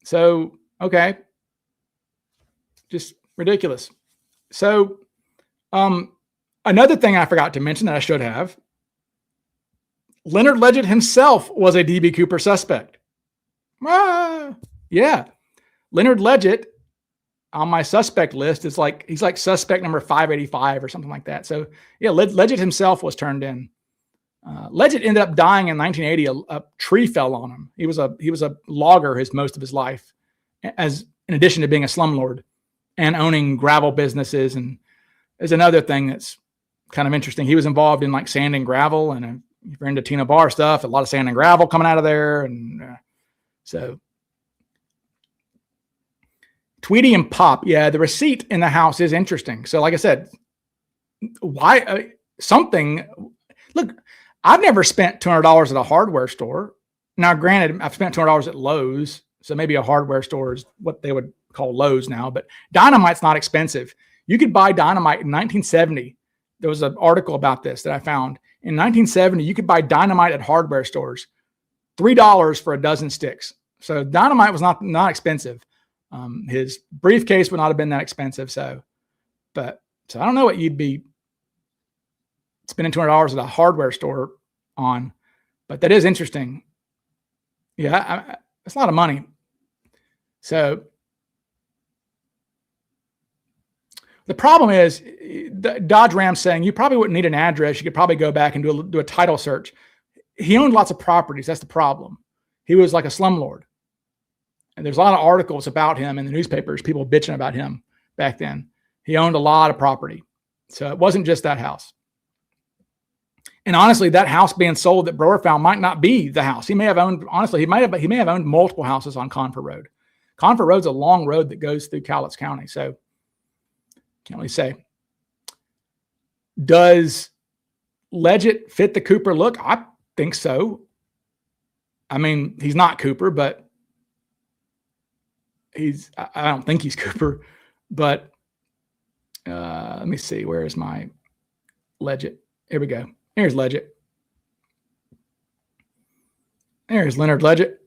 So, okay. Just ridiculous. So, another thing I forgot to mention that I should have. Leonard Leggett himself was a DB Cooper suspect. Yeah. Leonard Leggett on my suspect list is he's like suspect number 585 or something like that. So yeah, Leggett himself was turned in. Leggett ended up dying in 1980. A tree fell on him. He was a logger most of his life, in addition to being a slumlord and owning gravel businesses. And there's another thing that's kind of interesting. He was involved in like sand and gravel, and if you're into Tina Bar stuff, a lot of sand and gravel coming out of there. And so Tweety and Pop. Yeah. The receipt in the house is interesting. So like I said, why look, I've never spent $200 at a hardware store. Now, granted, I've spent $200 at Lowe's. So maybe a hardware store is what they would call Lowe's now, but dynamite's not expensive. You could buy dynamite in 1970. There was an article about this that I found. In 1970, you could buy dynamite at hardware stores, $3 for a dozen sticks. So dynamite was not expensive. His briefcase would not have been that expensive. So I don't know what you'd be spending $200 at a hardware store on, but that is interesting. Yeah, it's a lot of money. So the problem is Dodge Ram saying you probably wouldn't need an address. You could probably go back and do a title search. He owned lots of properties. That's the problem. He was like a slumlord. And there's a lot of articles about him in the newspapers, people bitching about him back then. He owned a lot of property. So it wasn't just that house. And honestly, that house being sold that Brower found might not be the house. He may have owned multiple houses on Confer Road. Confer Road's a long road that goes through Cowlitz County. So can't really say. Does Leggett fit the Cooper look? I think so. I mean, he's not Cooper, but I don't think he's Cooper, but let me see. Where is my Leggett? Here we go. Here's Leggett. There's Leonard Leggett.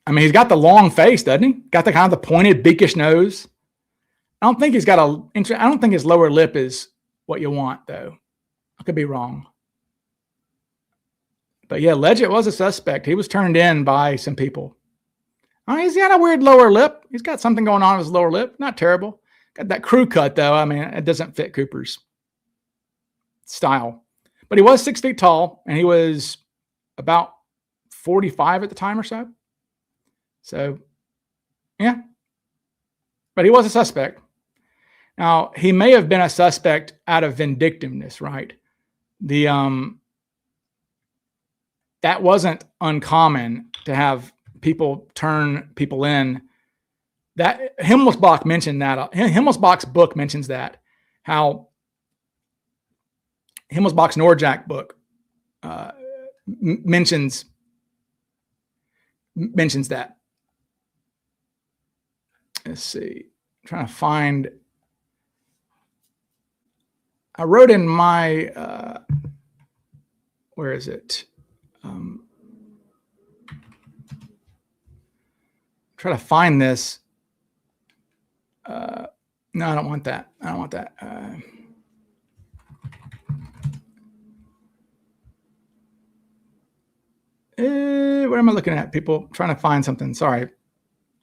I mean, he's got the long face, doesn't he? Got the kind of the pointed, beakish nose. I don't think his lower lip is what you want, though. I could be wrong. But yeah, Leggett was a suspect. He was turned in by some people. I mean, he's got a weird lower lip. He's got something going on with his lower lip. Not terrible. Got that crew cut, though. I mean, it doesn't fit Cooper's style. But he was 6 feet tall, and he was about 45 at the time or so. So, yeah. But he was a suspect. Now, he may have been a suspect out of vindictiveness, right? That wasn't uncommon to have people turn people in. That Himmelsbach mentioned that. Himmelsbach's book mentions that. How Himmelsbach's Norjack book mentions mentions that. Let's see. I'm trying to find. I wrote in my, where is it? Try to find this. No, I don't want that. I don't want that. What am I looking at? People trying to find something. Sorry.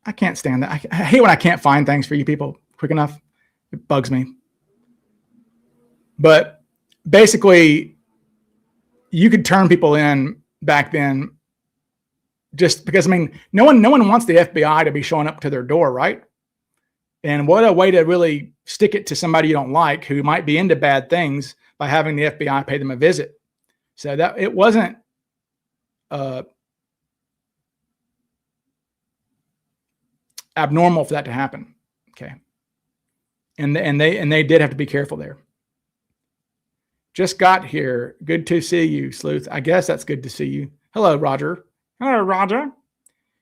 I can't stand that. I hate when I can't find things for you people quick enough. It bugs me. But basically, you could turn people in back then just because, I mean, no one wants the FBI to be showing up to their door, right? And what a way to really stick it to somebody you don't like who might be into bad things by having the FBI pay them a visit. So that it wasn't abnormal for that to happen. Okay. And they did have to be careful there. Just got here. Good to see you, Sleuth. I guess that's good to see you. Hello, Roger. Hello, Roger.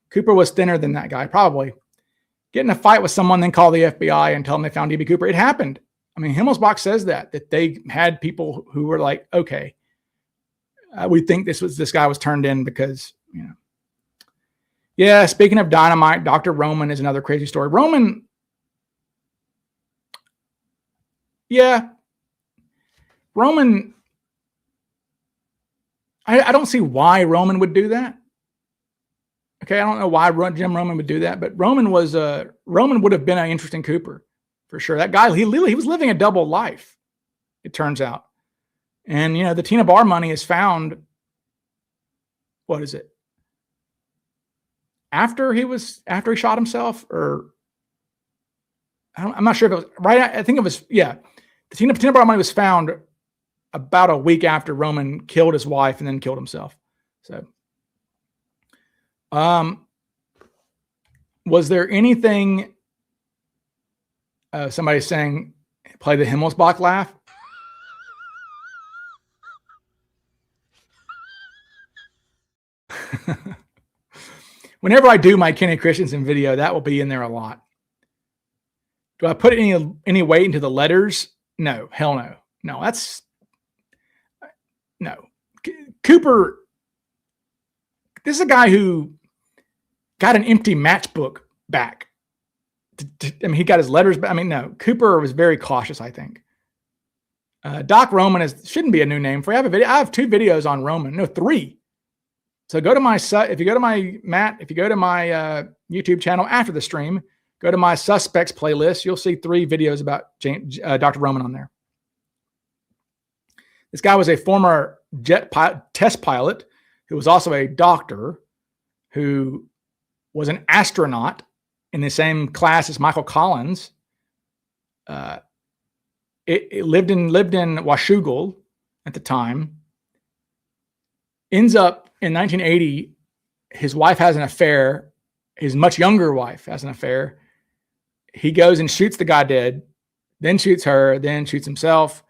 Cooper was thinner than that guy, probably. Get in a fight with someone, then call the FBI and tell them they found DB Cooper. It happened. I mean, Himmelsbach says that they had people who were like, okay, we think this guy was turned in because, you know. Yeah, speaking of dynamite, Dr. Roman is another crazy story. Roman, I don't see why Roman would do that. Okay, I don't know why Jim Roman would do that, but Roman would have been an interesting Cooper for sure. That guy, he was living a double life, it turns out. And you know, the Tina Bar money is found. What is it? After he shot himself, or I'm not sure if it was right. I think it was, yeah. The Tina Bar money was found about a week after Roman killed his wife and then killed himself. So, was there anything? Somebody saying, play the Himmelsbach laugh. Whenever I do my Kenny Christensen video, that will be in there a lot. Do I put any weight into the letters? No, hell no. No, no. Cooper, this is a guy who got an empty matchbook back. I mean, he got his letters back. I mean, no, Cooper was very cautious, I think. Doc Roman shouldn't be a new name for you. I have 2 videos on Roman. No, 3. So go to my YouTube channel after the stream, go to my suspects playlist. You'll see 3 videos about Dr. Roman on there. This guy was a former test pilot who was also a doctor, who was an astronaut in the same class as Michael Collins. It lived in Washougal at the time. Ends up in 1980, his wife has an affair. His much younger wife has an affair. He goes and shoots the guy dead, then shoots her, then shoots himself.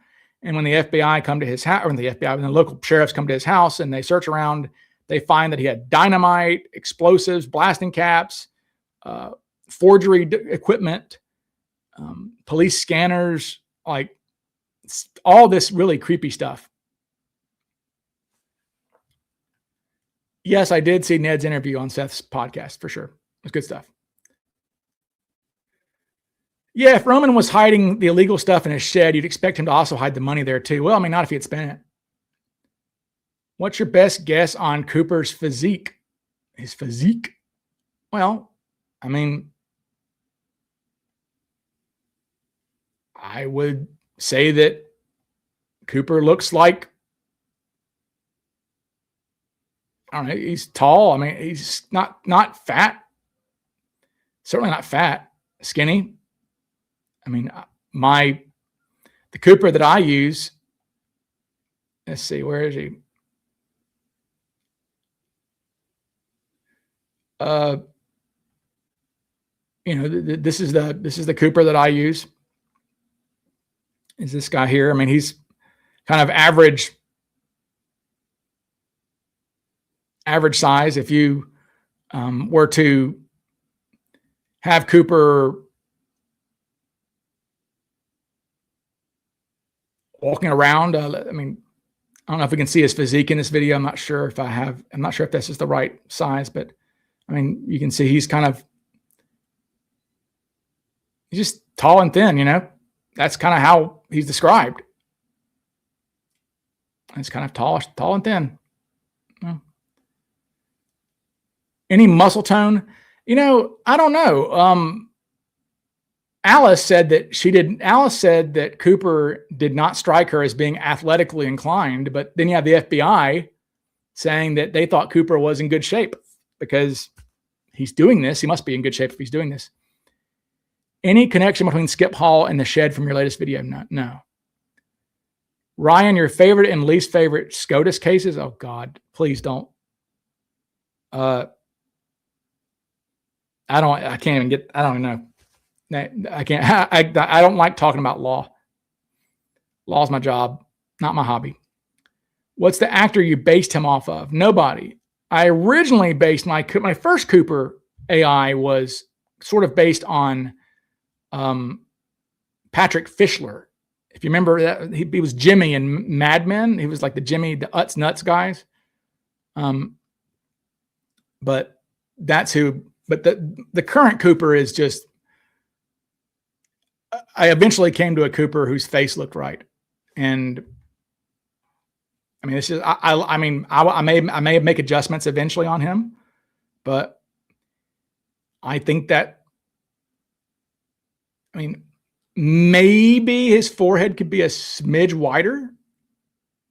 And when the FBI come to his house, or when the local sheriffs come to his house and they search around, they find that he had dynamite, explosives, blasting caps, forgery equipment, police scanners, like all this really creepy stuff. Yes, I did see Ned's interview on Seth's podcast for sure. It was good stuff. Yeah, if Roman was hiding the illegal stuff in his shed, you'd expect him to also hide the money there too. Well, I mean, not if he had spent it. What's your best guess on Cooper's physique? His physique? Well, I mean, I would say that Cooper looks like, I don't know, he's tall. I mean, he's not fat. Certainly not fat. Skinny. I mean, the Cooper that I use, let's see, where is he? You know, this is the Cooper that I use. Is this guy here? I mean, he's kind of average size. If you were to have Cooper walking around, I mean, I don't know if we can see his physique in this video. I'm not sure if I'm not sure if this is the right size, but I mean, you can see he's just tall and thin, you know. That's kind of how he's described. He's kind of tall and thin. Any muscle tone? You know, I don't know. Alice said that Cooper did not strike her as being athletically inclined, but then you have the FBI saying that they thought Cooper was in good shape because he's doing this. He must be in good shape if he's doing this. Any connection between Skip Hall and the shed from your latest video? No. Ryan, your favorite and least favorite SCOTUS cases? Oh God, please don't. I don't even know. I can't. I don't like talking about law. Law's my job, not my hobby. What's the actor you based him off of? Nobody. I originally based my first Cooper AI was sort of based on Patrick Fischler. If you remember that, he was Jimmy in Mad Men. He was like the Utz Nuts guys. But that's who. But the current Cooper is just. I eventually came to a Cooper whose face looked right, and I mean, this is. I may make adjustments eventually on him, but I think that. I mean, maybe his forehead could be a smidge wider,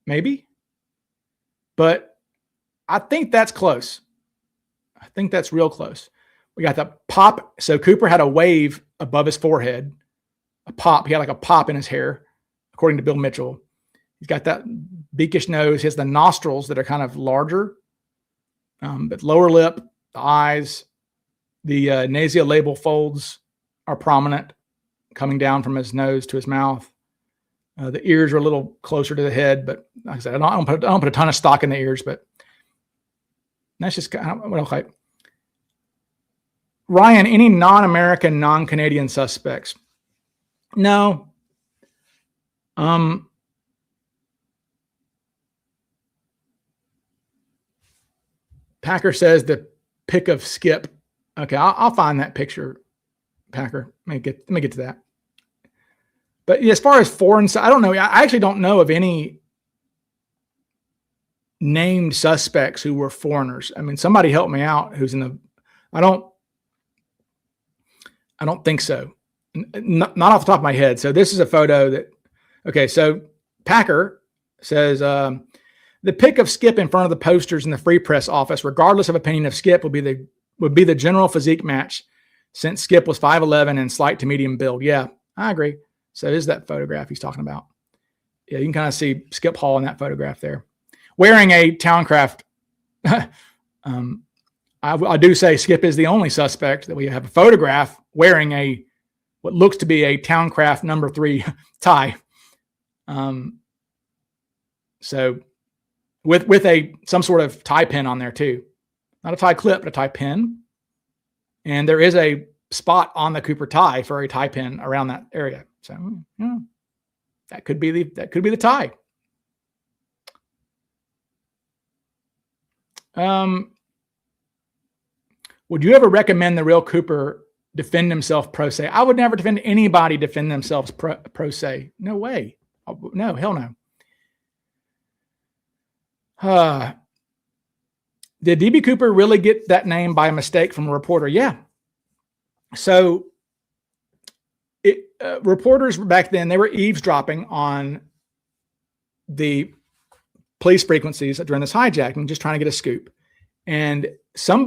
maybe, but I think that's close. I think that's real close. We got the pop. So Cooper had a wave above his forehead, a pop. He had like a pop in his hair, according to Bill Mitchell. He's got that beakish nose. He has the nostrils that are kind of larger, but lower lip, the eyes, the nasolabial folds are prominent, coming down from his nose to his mouth. The ears are a little closer to the head, but like I said, I don't put a ton of stock in the ears, but that's just kind of what okay. Ryan, any non-American, non-Canadian suspects? No. Packer says the pic of Skip. Okay, I'll find that picture. Packer, let me get to that. But as far as foreign, I don't know. I actually don't know of any named suspects who were foreigners. I mean, somebody help me out. Who's in the? I don't think so. Not off the top of my head. So this is a photo that. Okay, so Packer says the pic of Skip in front of the posters in the Free Press office, regardless of opinion of Skip, would be the general physique match. Since Skip was 5'11" and slight to medium build. Yeah, I agree. So this is that photograph he's talking about. Yeah, you can kind of see Skip Hall in that photograph there. Wearing a Towncraft. I do say Skip is the only suspect that we have a photograph wearing what looks to be a Towncraft number 3 tie. So with some sort of tie pin on there too. Not a tie clip, but a tie pin. And there is a spot on the Cooper tie for a tie pin around that area. So that could be the tie. Would you ever recommend the real Cooper defend himself pro se? I would never defend anybody defend themselves pro se. No way. No, hell no. Did DB Cooper really get that name by mistake from a reporter? Yeah. So reporters back then, they were eavesdropping on the police frequencies during this hijacking, just trying to get a scoop. And some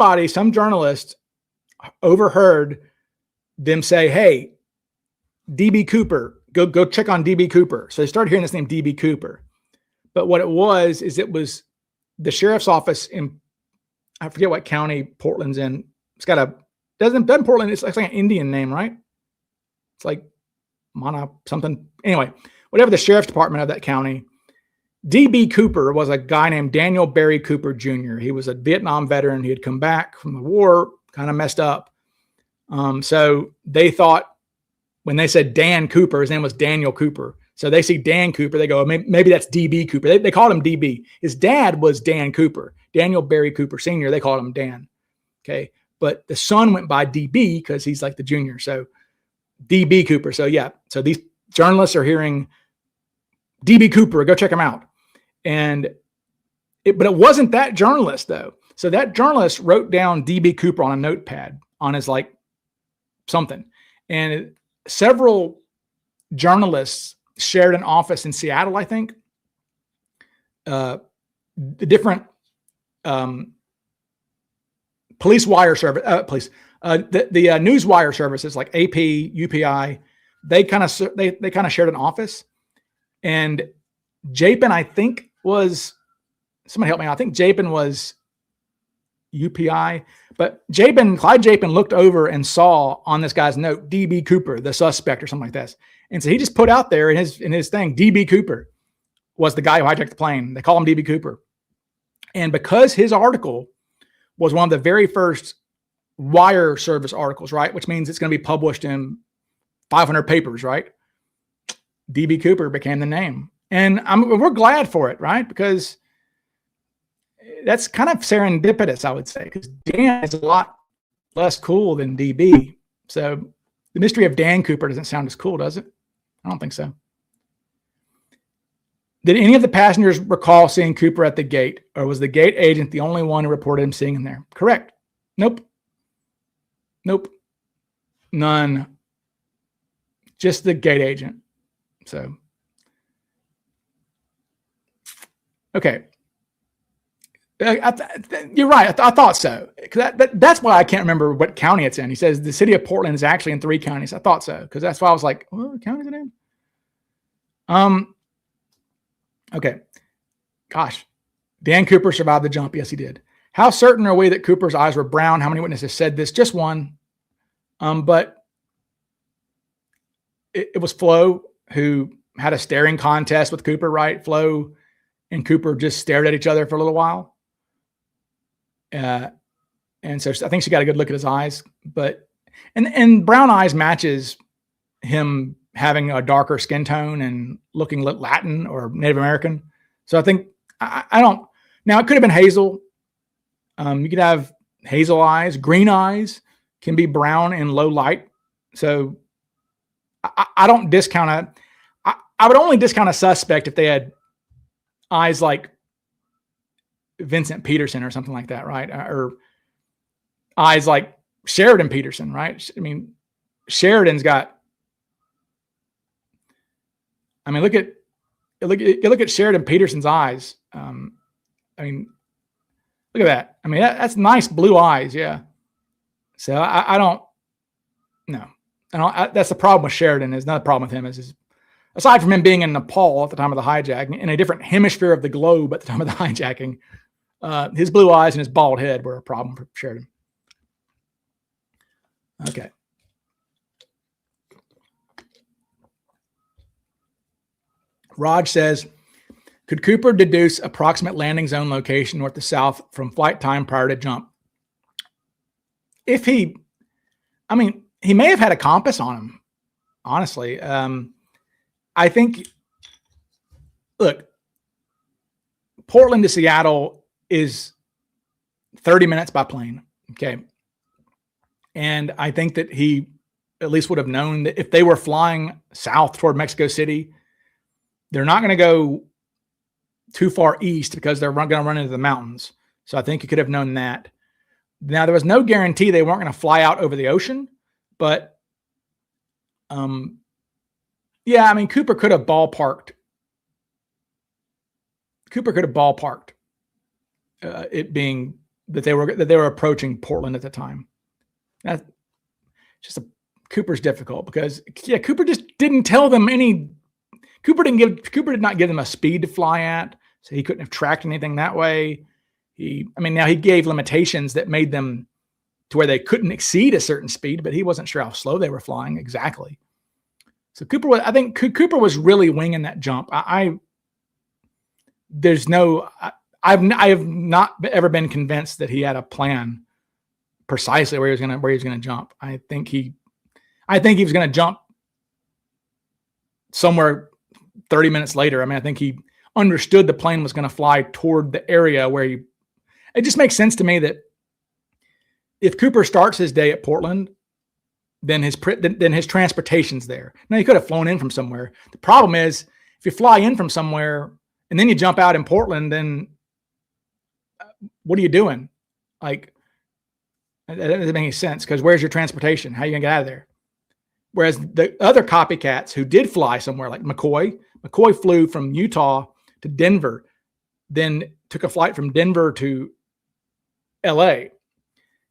journalist overheard them say, hey, DB Cooper, go check on DB Cooper. So they started hearing this name DB Cooper. But what it was the sheriff's office in, I forget what county Portland's in. It's got doesn't Portland, it's like an Indian name, right? It's like Mana something. Anyway, whatever the sheriff's department of that county, DB Cooper was a guy named Daniel Barry Cooper Jr. He was a Vietnam veteran. He had come back from the war, kind of messed up. So they thought when they said Dan Cooper, his name was Daniel Cooper. So they see Dan Cooper. They go, maybe that's DB Cooper. They called him DB. His dad was Dan Cooper, Daniel Barry Cooper Sr. They called him Dan. Okay. But the son went by DB because he's like the junior. So DB Cooper. So yeah. So these journalists are hearing DB Cooper, go check him out. But it wasn't that journalist though. So that journalist wrote down DB Cooper on a notepad on his like something. And several journalists shared an office in Seattle, I think. The different police wire service, the news wire services like AP, UPI, they kind of shared an office. And Japin, I think, was, somebody help me out. I think Japin was UPI, but Clyde Japin looked over and saw on this guy's note, DB Cooper, the suspect or something like this. And so he just put out there in his thing, DB Cooper was the guy who hijacked the plane. They call him DB Cooper. And because his article was one of the very first wire service articles, right? Which means it's going to be published in 500 papers, right? DB Cooper became the name. And we're glad for it, right? Because that's kind of serendipitous, I would say, because Dan is a lot less cool than DB. So the mystery of Dan Cooper doesn't sound as cool, does it? I don't think so. Did any of the passengers recall seeing Cooper at the gate, or was the gate agent the only one who reported him seeing him there? Correct. Nope. None. Just the gate agent. So, okay. You're right. I thought so. That's why I can't remember what county it's in. He says the city of Portland is actually in 3 counties. I thought so, because that's why I was like, what county is it in? Okay. Gosh. Dan Cooper survived the jump. Yes, he did. How certain are we that Cooper's eyes were brown? How many witnesses said this? Just one. But it was Flo who had a staring contest with Cooper, right? Flo and Cooper just stared at each other for a little while. And so I think she got a good look at his eyes, but, and brown eyes matches him having a darker skin tone and looking Latin or Native American. So I think, I don't, now it could have been hazel. You could have hazel eyes, green eyes can be brown in low light. So I don't discount I would only discount a suspect if they had eyes like Vincent Peterson or something like that, right? Or eyes like Sheridan Peterson, right? I mean, Sheridan's got, I mean, look at Sheridan Peterson's eyes. I mean, look at that. I mean, that's nice blue eyes. Yeah. So I don't, no. That's the problem with Sheridan. Is not a problem with him. Is aside from him being in Nepal at the time of the hijacking, in a different hemisphere of the globe at the time of the hijacking, his blue eyes and his bald head were a problem for Sheridan. Okay. Raj says, could Cooper deduce approximate landing zone location north to south from flight time prior to jump? If he, I mean, he may have had a compass on him, honestly. I think, look, Portland to Seattle is 30 minutes by plane. Okay. And I think that he at least would have known that if they were flying south toward Mexico City, they're not going to go too far east because they're going to run into the mountains. So I think he could have known that. Now, there was no guarantee they weren't going to fly out over the ocean, but yeah, I mean, Cooper could have ballparked. It being that they were approaching Portland at the time. That's just Cooper's difficult because yeah, Cooper just didn't tell them any. Cooper did not give them a speed to fly at, so he couldn't have tracked anything that way. Now he gave limitations that made them to where they couldn't exceed a certain speed, but he wasn't sure how slow they were flying exactly. So I think Cooper was really winging that jump. I there's no, I have not ever been convinced that he had a plan precisely where he was gonna jump. I think he was gonna jump somewhere 30 minutes later. I mean, I think he understood the plane was going to fly toward the area where it just makes sense to me that if Cooper starts his day at Portland, then his transportation's there. Now, he could have flown in from somewhere. The problem is if you fly in from somewhere and then you jump out in Portland, then what are you doing? Like, that doesn't make any sense, because where's your transportation? How are you gonna get out of there? Whereas the other copycats who did fly somewhere, like McCoy flew from Utah to Denver, then took a flight from Denver to LA.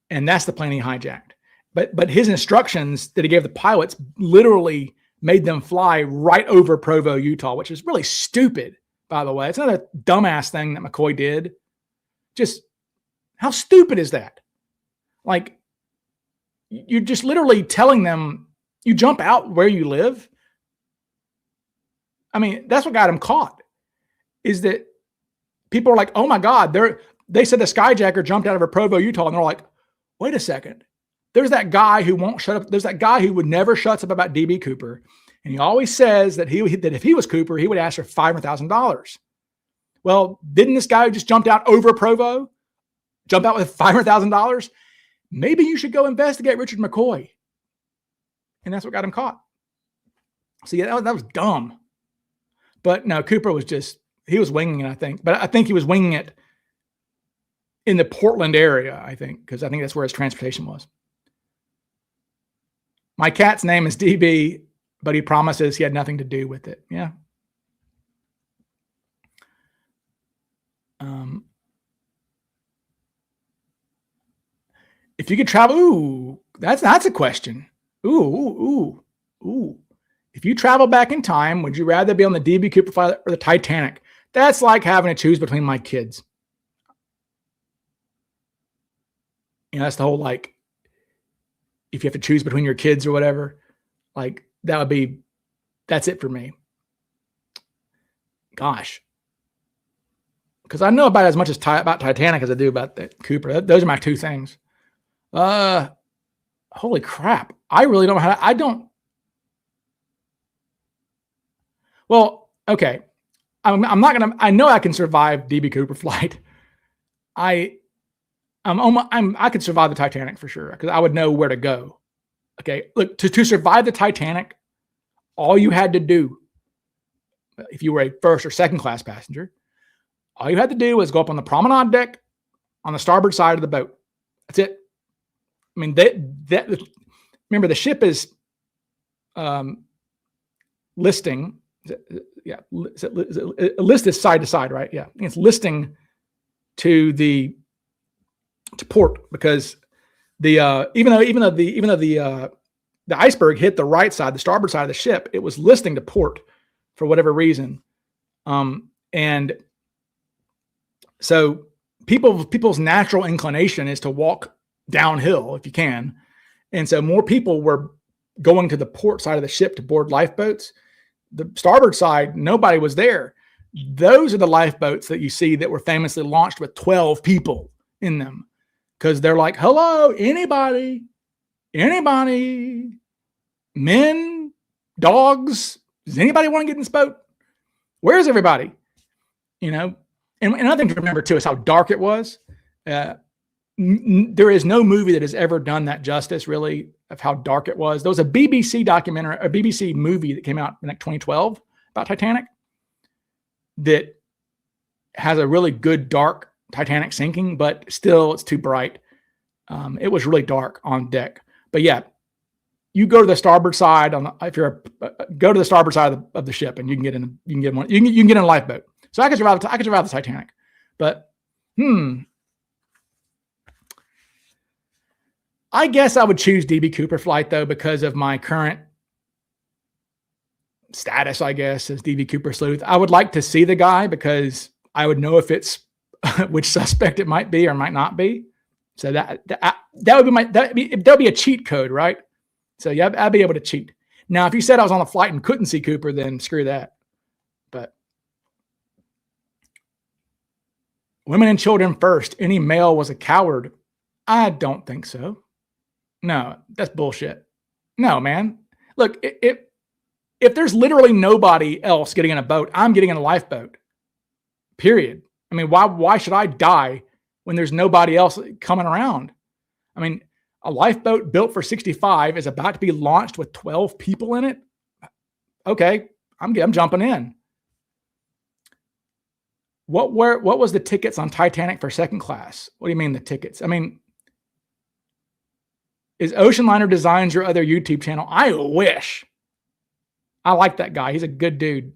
And that's the plane he hijacked. But his instructions that he gave the pilots literally made them fly right over Provo, Utah, which is really stupid, by the way. It's another dumbass thing that McCoy did. Just how stupid is that? Like, you're just literally telling them, you jump out where you live. I mean, that's what got him caught, is that people are like, oh my God, they said the skyjacker jumped out of a Provo, Utah. And they're like, wait a second. There's that guy who won't shut up. There's that guy who would never shuts up about DB Cooper. And he always says that that if he was Cooper, he would ask for $500,000. Well, didn't this guy who just jumped out over Provo jump out with $500,000? Maybe you should go investigate Richard McCoy. And that's what got him caught. So yeah, that was dumb. But no, Cooper was he was winging it, I think. But I think he was winging it in the Portland area, I think, because I think that's where his transportation was. My cat's name is DB, but he promises he had nothing to do with it. Yeah. If you could travel, ooh, that's a question. Ooh. If you travel back in time, would you rather be on the DB Cooper flight or the Titanic? That's like having to choose between my kids. You know, that's the whole, like, if you have to choose between your kids or whatever, like, that's it for me. Gosh. Because I know about as much about Titanic as I do about the Cooper. Those are my two things. Holy crap. I really don't know how well, okay. I'm not going to, I know I can survive DB Cooper flight. I could survive the Titanic for sure, because I would know where to go. Okay. Look, to survive the Titanic, all you had to do, if you were a first or second class passenger, all you had to do was go up on the promenade deck on the starboard side of the boat. That's it. I mean, remember, the ship is listing. Yeah, list is side to side, right? Yeah, it's listing to port, because even though the iceberg hit the right side, the starboard side of the ship, it was listing to port for whatever reason, and so people's natural inclination is to walk downhill if you can, and so more people were going to the port side of the ship to board lifeboats. The starboard side, nobody was there. Those are the lifeboats that you see that were famously launched with 12 people in them, because they're like, hello, anybody, men, dogs, does anybody want to get in this boat? Where's everybody? You know, and another thing to remember too is how dark it was. There is no movie that has ever done that justice, really, of how dark it was. There was a BBC documentary, a BBC movie that came out in like 2012 about Titanic that has a really good dark Titanic sinking, but still it's too bright. It was really dark on deck. But yeah, you go to the starboard side go to the starboard side of the ship, and you can get in. You can get in a lifeboat. So I could survive the Titanic, but I guess I would choose DB Cooper flight, though, because of my current status, I guess, as DB Cooper sleuth. I would like to see the guy, because I would know if it's which suspect it might be or might not be. So that would be a cheat code, right? So yeah, I'd be able to cheat. Now, if you said I was on the flight and couldn't see Cooper, then screw that. But Women and children first. Any male was a coward. I don't think so. No, that's bullshit. No, man. Look, if there's literally nobody else getting in a boat, I'm getting in a lifeboat. Period. I mean, why should I die when there's nobody else coming around? I mean, a lifeboat built for 65 is about to be launched with 12 people in it. Okay, I'm jumping in. What was the tickets on Titanic for second class? What do you mean the tickets? I mean, is Ocean Liner Designs your other YouTube channel? I wish. I like that guy. He's a good dude.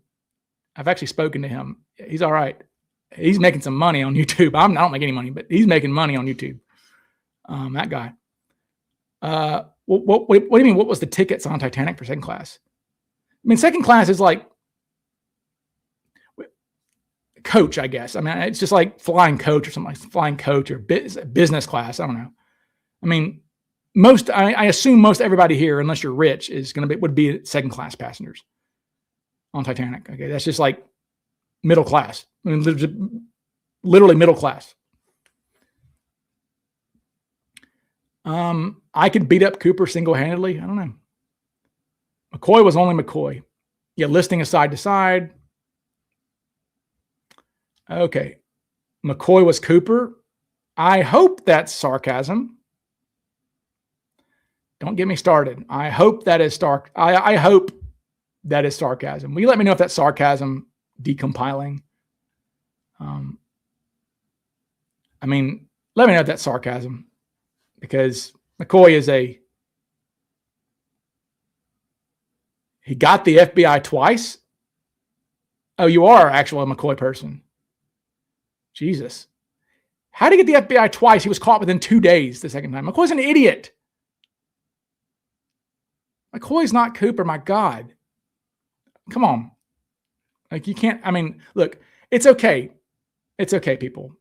I've actually spoken to him. He's all right. He's making some money on YouTube. I don't make any money, but he's making money on YouTube. That guy. What do you mean? What was the tickets on Titanic for second class? I mean, second class is like coach, I guess. I mean, it's just like flying coach or something like flying coach or business class. I don't know. I mean, I assume most everybody here, unless you're rich, would be second class passengers on Titanic. Okay, that's just like middle class. I mean, literally middle class. I could beat up Cooper single-handedly. I don't know. McCoy was only McCoy. Yeah, listing is side to side. Okay. McCoy was Cooper. I hope that's sarcasm. Don't get me started. I hope that is I hope that is sarcasm. Will you let me know if that's sarcasm decompiling? I mean, let me know if that's sarcasm, because McCoy he got the FBI twice. Oh, you are actually a McCoy person. Jesus. How did he get the FBI twice? He was caught within 2 days the second time. McCoy's an idiot. McCoy's not Cooper, my God. Come on. Like, you can't, I mean, look, it's okay. It's okay, people.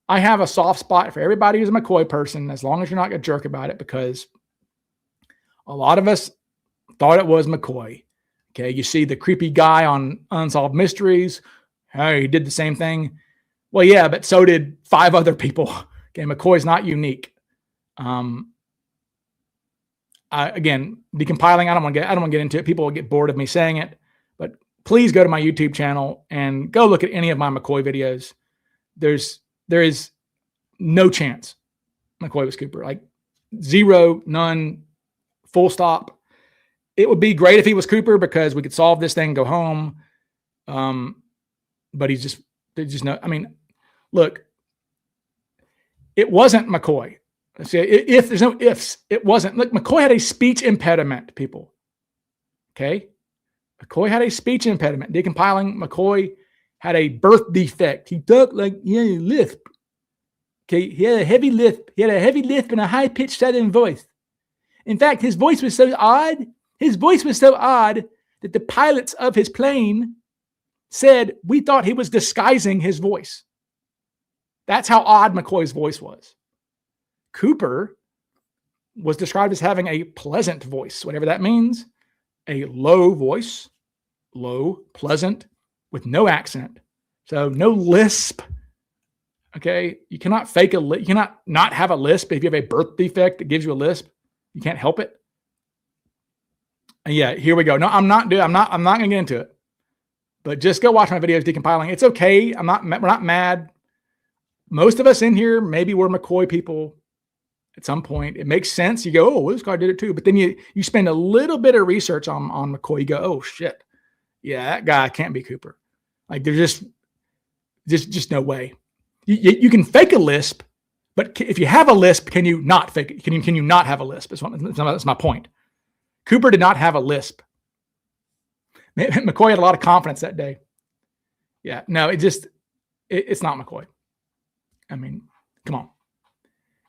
I have a soft spot for everybody who's a McCoy person, as long as you're not a jerk about it, because a lot of us thought it was McCoy. Okay, you see the creepy guy on Unsolved Mysteries. Hey, he did the same thing. Well, yeah, but so did 5 other people. Okay, McCoy's not unique. Again, decompiling, I don't want to get into it. People will get bored of me saying it, but please go to my YouTube channel and go look at any of my McCoy videos. There is no chance McCoy was Cooper. Like, zero, none, full stop. It would be great if he was Cooper, because we could solve this thing, go home. But there's just no, I mean, look, it wasn't McCoy. Let's say, if there's no ifs, it wasn't. Look, McCoy had a speech impediment, people. Okay? McCoy had a speech impediment. Decompiling, McCoy had a birth defect. He talked like he had a lisp. Okay, he had a heavy lisp. He had a heavy lisp and a high-pitched southern voice. In fact, his voice was so odd. His voice was so odd that the pilots of his plane said, we thought he was disguising his voice. That's how odd McCoy's voice was. Cooper was described as having a pleasant voice, whatever that means. A low voice, low, pleasant, with no accent. So no lisp. Okay, you cannot fake you cannot not have a lisp if you have a birth defect that gives you a lisp. You can't help it. And yeah, here we go. No, I'm not gonna get into it. But just go watch my videos decompiling. It's okay. We're not mad. Most of us in here, maybe we're McCoy people at some point. It makes sense. You go, oh, well, this guy did it too. But then you spend a little bit of research on McCoy. You go, oh shit. Yeah, that guy can't be Cooper. Like, there's just no way. You can fake a lisp, but if you have a lisp, can you not fake it? Can you not have a lisp? That's my point. Cooper did not have a lisp. McCoy had a lot of confidence that day. Yeah, no, it's not McCoy. I mean, come on.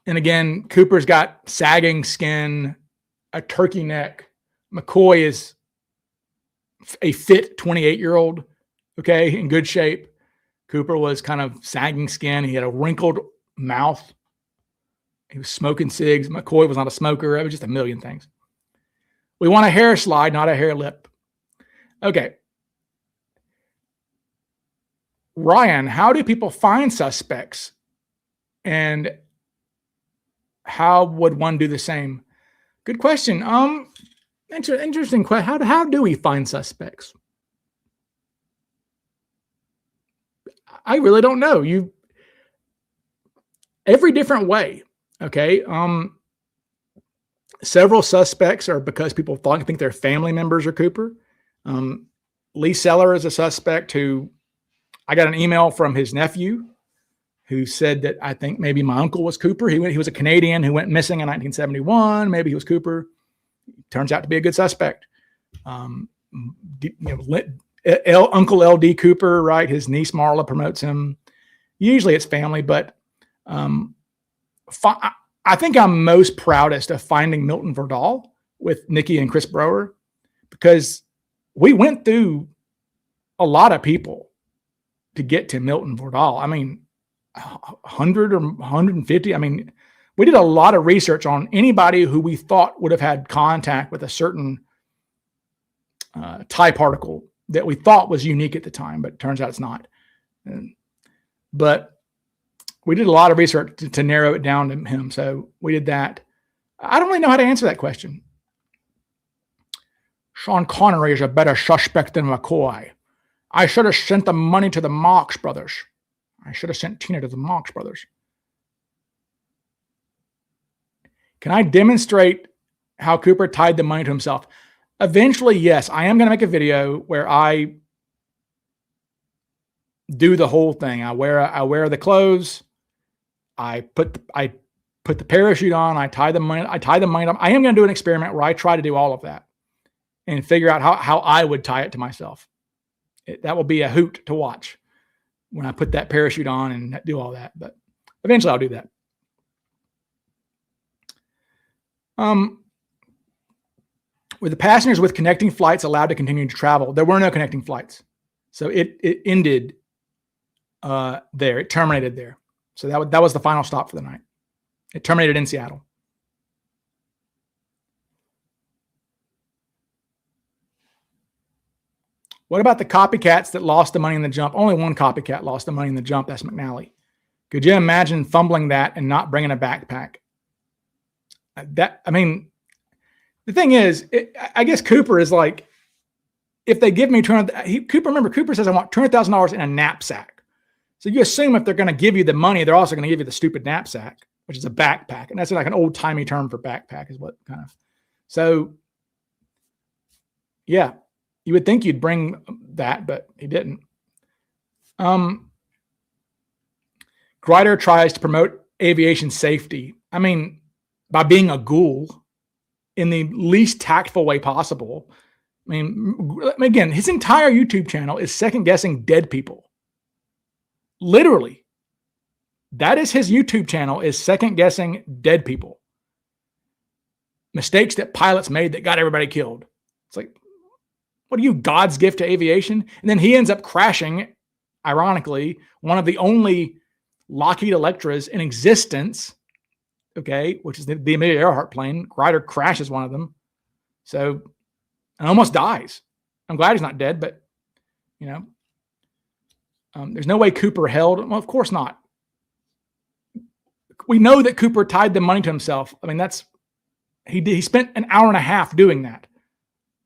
And again, Cooper's got sagging skin, a turkey neck. McCoy is a fit 28-year-old, okay, in good shape. Cooper was kind of sagging skin. He had a wrinkled mouth. He was smoking cigs. McCoy was not a smoker. It was just a million things. We want a hair slide, not a hair lip. Okay. Ryan, how do people find suspects? And how would one do the same? Good question. Interesting question. How do we find suspects? I really don't know. Every different way. Okay. Several suspects are because people think their family members are Cooper. Lee Seller is a suspect who I got an email from his nephew who said that I think maybe my uncle was Cooper. He was a Canadian who went missing in 1971. Maybe he was Cooper. Turns out to be a good suspect. Uncle L.D. Cooper, right? His niece Marla promotes him. Usually it's family, but I think I'm most proudest of finding Milton Verdal with Nikki and Chris Brower, because we went through a lot of people to get to Milton Verdal. I mean, 100 or 150. I mean, we did a lot of research on anybody who we thought would have had contact with a certain tie particle that we thought was unique at the time, but it turns out it's not. But we did a lot of research to narrow it down to him. So we did that. I don't really know how to answer that question. Sean Connery is a better suspect than McCoy. I should have sent the money to the Marx Brothers. I should have sent Tina to the Marx Brothers. Can I demonstrate how Cooper tied the money to himself? Eventually, yes. I am going to make a video where I do the whole thing. I wear the clothes. I put the parachute on. I tie the money up. I am going to do an experiment where I try to do all of that and figure out how I would tie it to myself. That will be a hoot to watch when I put that parachute on and do all that. But eventually I'll do that. Were the passengers with connecting flights allowed to continue to travel? There were no connecting flights. So it ended there. It terminated there. So that was the final stop for the night. It terminated in Seattle. What about the copycats that lost the money in the jump? Only one copycat lost the money in the jump. That's McNally. Could you imagine fumbling that and not bringing a backpack? The thing is, I guess Cooper is like, if they give me Cooper says I want $200,000 in a knapsack. So you assume if they're going to give you the money, they're also going to give you the stupid knapsack, which is a backpack. And that's like an old timey term for backpack is what kind of. So yeah, you would think you'd bring that, but he didn't. Grider tries to promote aviation safety. I mean, by being a ghoul in the least tactful way possible. I mean, again, his entire YouTube channel is second guessing dead people. Literally. That is his YouTube channel, is second guessing dead people. Mistakes that pilots made that got everybody killed. It's like, what are you, God's gift to aviation? And then he ends up crashing, ironically, one of the only Lockheed Electras in existence, okay, which is the Amelia Earhart plane. Grider crashes one of them. So, and almost dies. I'm glad he's not dead, but, you know, there's no way Cooper held. Well, of course not. We know that Cooper tied the money to himself. I mean, he spent an hour and a half doing that.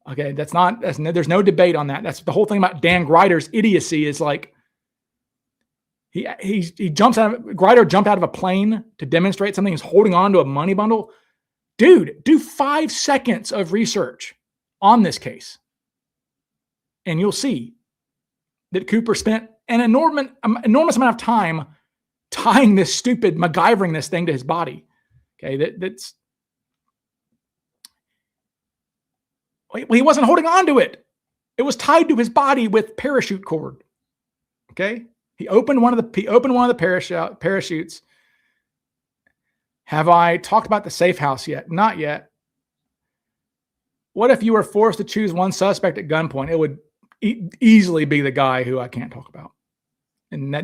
Okay, there's no debate on that. That's the whole thing about Dan Grider's idiocy is like, Grider jumped out of a plane to demonstrate something. He's holding on to a money bundle. Dude, do 5 seconds of research on this case. And you'll see that Cooper spent an enormous amount of time tying this stupid, MacGyvering this thing to his body. Okay, he wasn't holding on to it. It was tied to his body with parachute cord. Okay? He opened one of the parachutes. Have I talked about the safe house yet? Not yet. What if you were forced to choose one suspect at gunpoint? It would easily be the guy who I can't talk about. And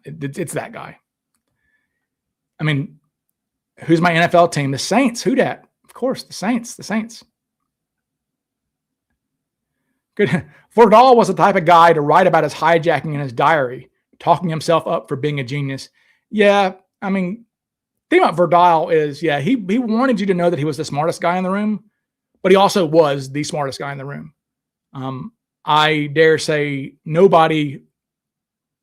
it's that guy. I mean, who's my NFL team? The Saints. Who dat? Of course, the Saints. Good. Verdal was the type of guy to write about his hijacking in his diary, talking himself up for being a genius. Yeah, I mean, the thing about Verdal is, yeah, he wanted you to know that he was the smartest guy in the room, but he also was the smartest guy in the room. I dare say nobody,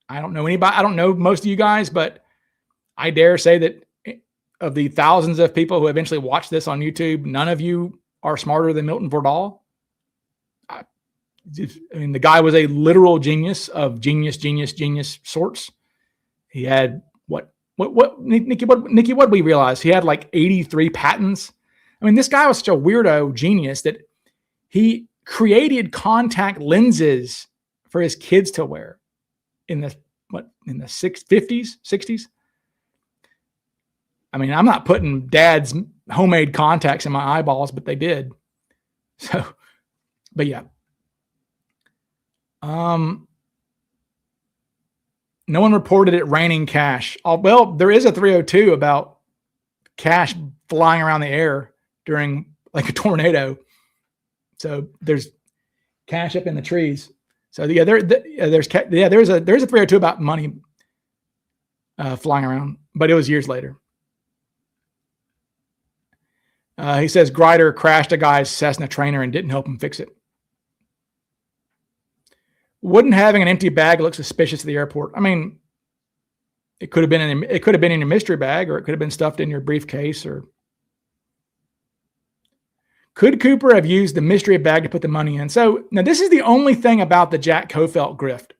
I don't know anybody, I don't know most of you guys, but I dare say that of the thousands of people who eventually watch this on YouTube, none of you are smarter than Milton Verdal. I mean, the guy was a literal genius of genius sorts. He had what Nikki, what we realized? He had like 83 patents. I mean, this guy was such a weirdo genius that he created contact lenses for his kids to wear in the 50s, 60s. I mean, I'm not putting dad's homemade contacts in my eyeballs, but they did. So, but yeah. No one reported it raining cash. Well, there is a 302 about cash flying around the air during like a tornado. So there's cash up in the trees. So yeah, there's a 302 about money flying around, but it was years later. He says Grider crashed a guy's Cessna trainer and didn't help him fix it. Wouldn't having an empty bag look suspicious at the airport? I mean, it could have been in your mystery bag, or it could have been stuffed in your briefcase. Or could Cooper have used the mystery bag to put the money in? So now this is the only thing about the Jack Kofelt grift.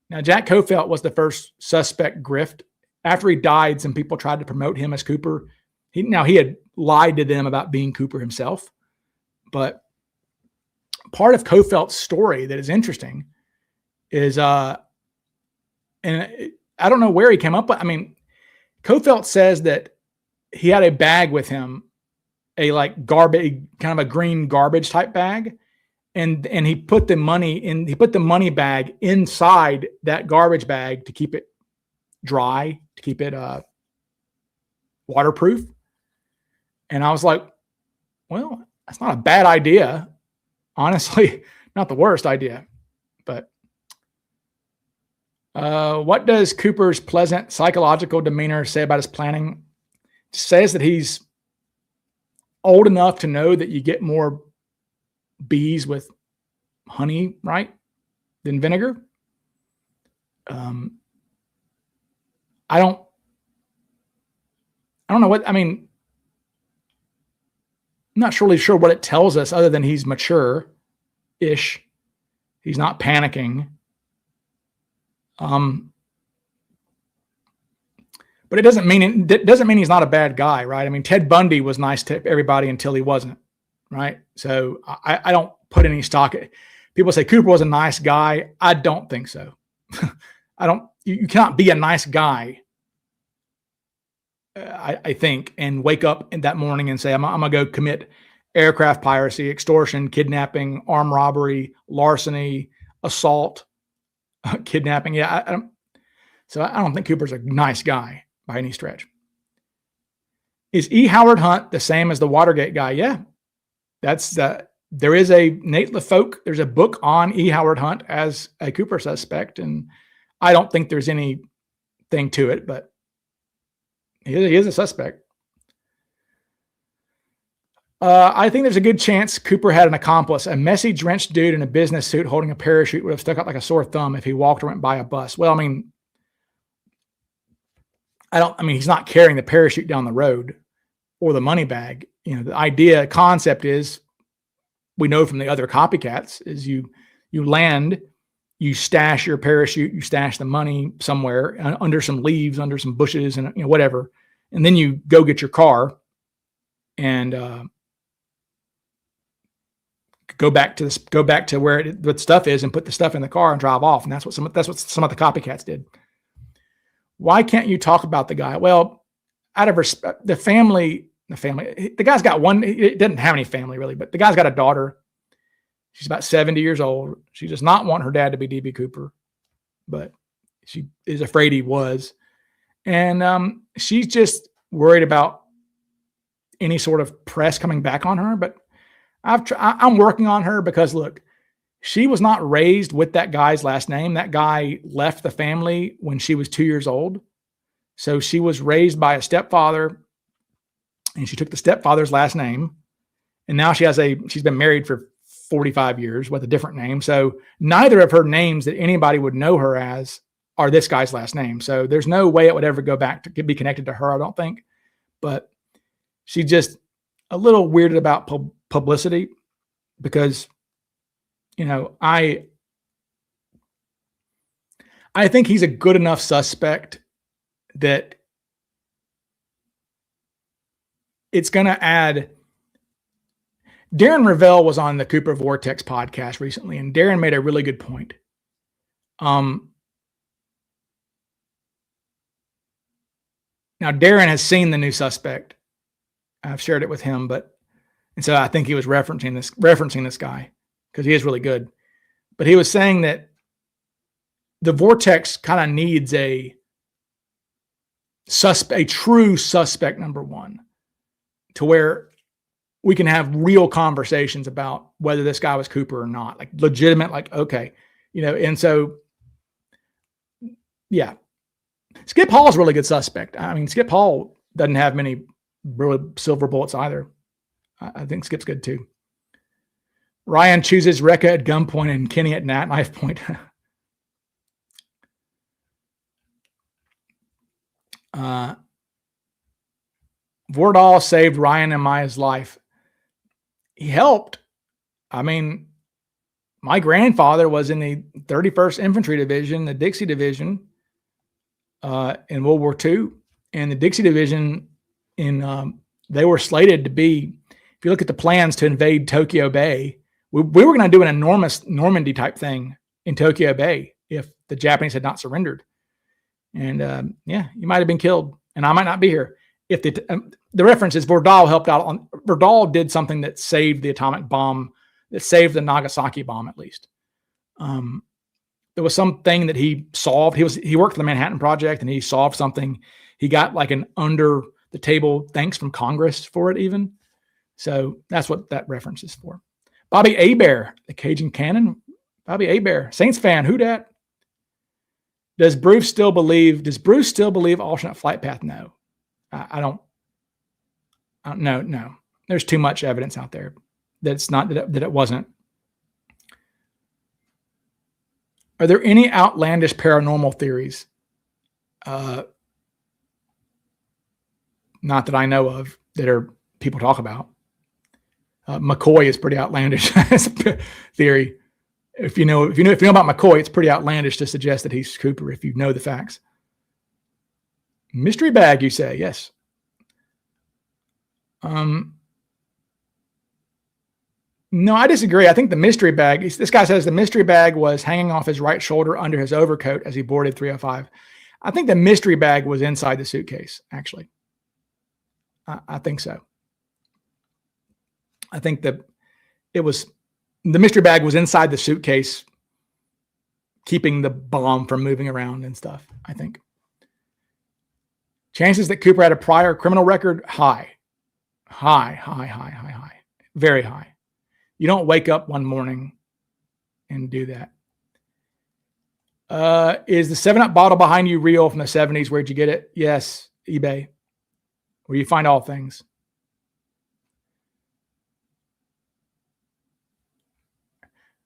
Now Jack Kofelt was the first suspect grift. After he died, some people tried to promote him as Cooper. He had lied to them about being Cooper himself, but part of Kofelt's story that is interesting is, and I don't know where he came up with. I mean, Kofelt says that he had a bag with him, a like garbage, kind of a green garbage type bag, and he put the money in. He put the money bag inside that garbage bag to keep it dry, to keep it waterproof. And I was like, well, that's not a bad idea. Honestly, not the worst idea. But what does Cooper's pleasant psychological demeanor say about his planning? It says that he's old enough to know that you get more bees with honey, right, than vinegar. I don't know what, I mean, I'm not really sure what it tells us other than he's mature-ish. He's not panicking. But it doesn't mean he's not a bad guy, right? I mean, Ted Bundy was nice to everybody until he wasn't, right? So I don't put any stock. People say Cooper was a nice guy. I don't think so. You cannot be a nice guy, I think, and wake up in that morning and say, I'm going to go commit aircraft piracy, extortion, kidnapping, armed robbery, larceny, assault, kidnapping. Yeah. I don't think Cooper's a nice guy by any stretch. Is E. Howard Hunt the same as the Watergate guy? Yeah. There is a Nate LaFoque. There's a book on E. Howard Hunt as a Cooper suspect. And I don't think there's anything to it, but he is a suspect. I think there's a good chance Cooper had an accomplice. A messy, drenched dude in a business suit holding a parachute would have stuck out like a sore thumb if he walked or went by a bus. Well, I mean, he's not carrying the parachute down the road or the money bag. You know, the concept is, we know from the other copycats, is you land, you stash your parachute, you stash the money somewhere under some leaves, under some bushes, and whatever, and then you go get your car and go back to where the stuff is and put the stuff in the car and drive off. And that's what some of the copycats did. Why can't you talk about the guy? Well, out of respect, the guy's got one. He doesn't have any family really, but the guy's got a daughter. She's about 70 years old. She does not want her dad to be DB Cooper, but she is afraid he was. And she's just worried about any sort of press coming back on her. But I'm working on her because, look, she was not raised with that guy's last name. That guy left the family when she was 2 years old. So she was raised by a stepfather, and she took the stepfather's last name. And now she's been married for 45 years with a different name. So neither of her names that anybody would know her as are this guy's last name. So there's no way it would ever go back to be connected to her, I don't think. But she's just a little weirded about publicity because, I think he's a good enough suspect that it's going to add. Darren Ravel was on the Cooper Vortex podcast recently, and Darren made a really good point. Now, Darren has seen the new suspect. I've shared it with him, and so I think he was referencing this guy because he is really good. But he was saying that the Vortex kind of needs a true suspect number one, to where we can have real conversations about whether this guy was Cooper or not, like legitimate, like, okay, and so, yeah. Skip Hall's a really good suspect. I mean, Skip Hall doesn't have many really silver bullets either. I think Skip's good too. Ryan chooses Rekka at gunpoint and Kenny at knife point. Vordahl saved Ryan and Maya's life. He helped. I mean, my grandfather was in the 31st Infantry Division, the Dixie Division, in World War II. And the Dixie Division, they were slated to be, if you look at the plans to invade Tokyo Bay, we were going to do an enormous Normandy type thing in Tokyo Bay if the Japanese had not surrendered. And you might have been killed, and I might not be here. If the reference is Vordahl helped out Vordahl did something that saved the atomic bomb, that saved the Nagasaki bomb at least. There was something that he solved. He worked for the Manhattan Project, and he solved something. He got like an under the table thanks from Congress for it even. So that's what that reference is for. Bobby Abear, the Cajun Cannon. Bobby Abear, Saints fan. Who dat? Does Bruce still believe alternate flight path? No. I don't. No. There's too much evidence out there that it's not, that it wasn't. Are there any outlandish paranormal theories? Not that I know of that people talk about. McCoy is pretty outlandish theory. If you know about McCoy, it's pretty outlandish to suggest that he's Cooper if you know the facts. Mystery bag, you say? Yes. No, I disagree. I think the mystery bag, this guy says the mystery bag was hanging off his right shoulder under his overcoat as he boarded 305. I think the mystery bag was inside the suitcase, actually. I think so. I think that the mystery bag was inside the suitcase, keeping the bomb from moving around and stuff, I think. Chances that Cooper had a prior criminal record? High. Very high. You don't wake up one morning and do that. Is the 7-Up bottle behind you real from the 70s? Where'd you get it? Yes, eBay, where you find all things.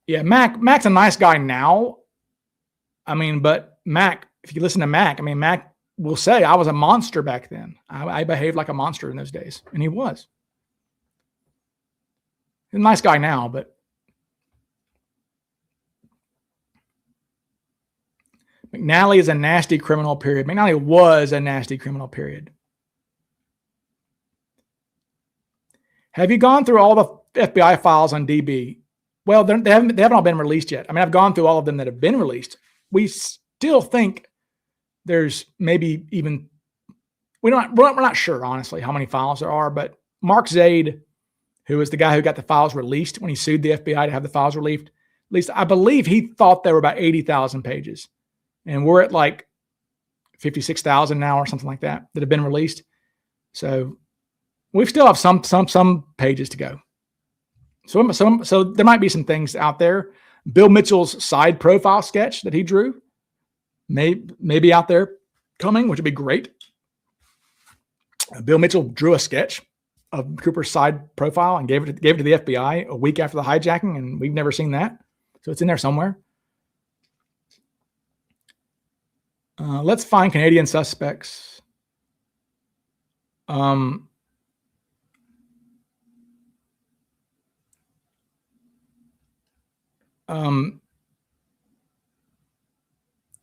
Yeah, Mac's a nice guy now. I mean, but Mac, if you listen to Mac, I mean, Mac will say, I was a monster back then. I behaved like a monster in those days. And he was. He's a nice guy now, but McNally is a nasty criminal, period. McNally was a nasty criminal, period. Have you gone through all the FBI files on DB? Well, they haven't all been released yet. I mean, I've gone through all of them that have been released. We still think there's maybe even, we're not sure, honestly, how many files there are, but Mark Zaid, who was the guy who got the files released when he sued the FBI to have the files released, at least I believe he thought there were about 80,000 pages. And we're at like 56,000 now or something like that have been released. So we still have some pages to go. So there might be some things out there. Bill Mitchell's side profile sketch that he drew, maybe out there coming, which would be great. Bill Mitchell drew a sketch of Cooper's side profile and gave it to the FBI a week after the hijacking, and we've never seen that. So it's in there somewhere. Let's find Canadian suspects.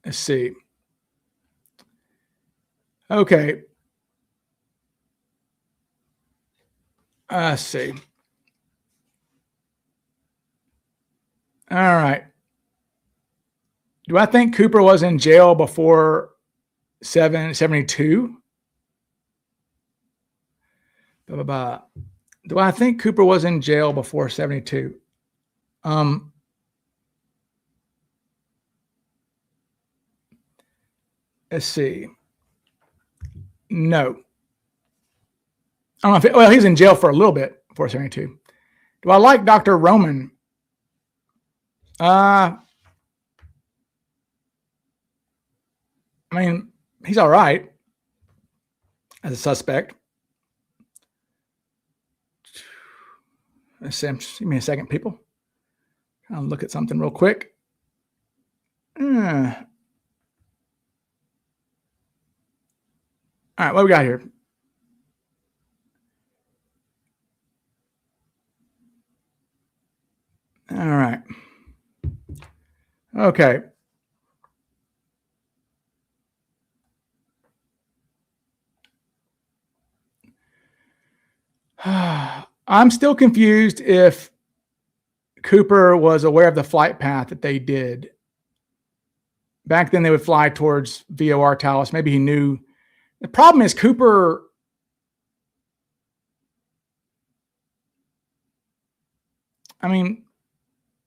Let's see. Okay. Let's see. All right. Do I think Cooper was in jail before 772? Do I think Cooper was in jail before 72? Let's see. No. I don't know if well, he's in jail for a little bit before 72. Do I like Dr. Roman? I mean, he's all right as a suspect. Let's see. Give me a second, people. I'll look at something real quick. All right, what we got here? All right. Okay. I'm still confused if Cooper was aware of the flight path that they did. Back then, they would fly towards VOR Taos. Maybe he knew. The problem is Cooper. I mean,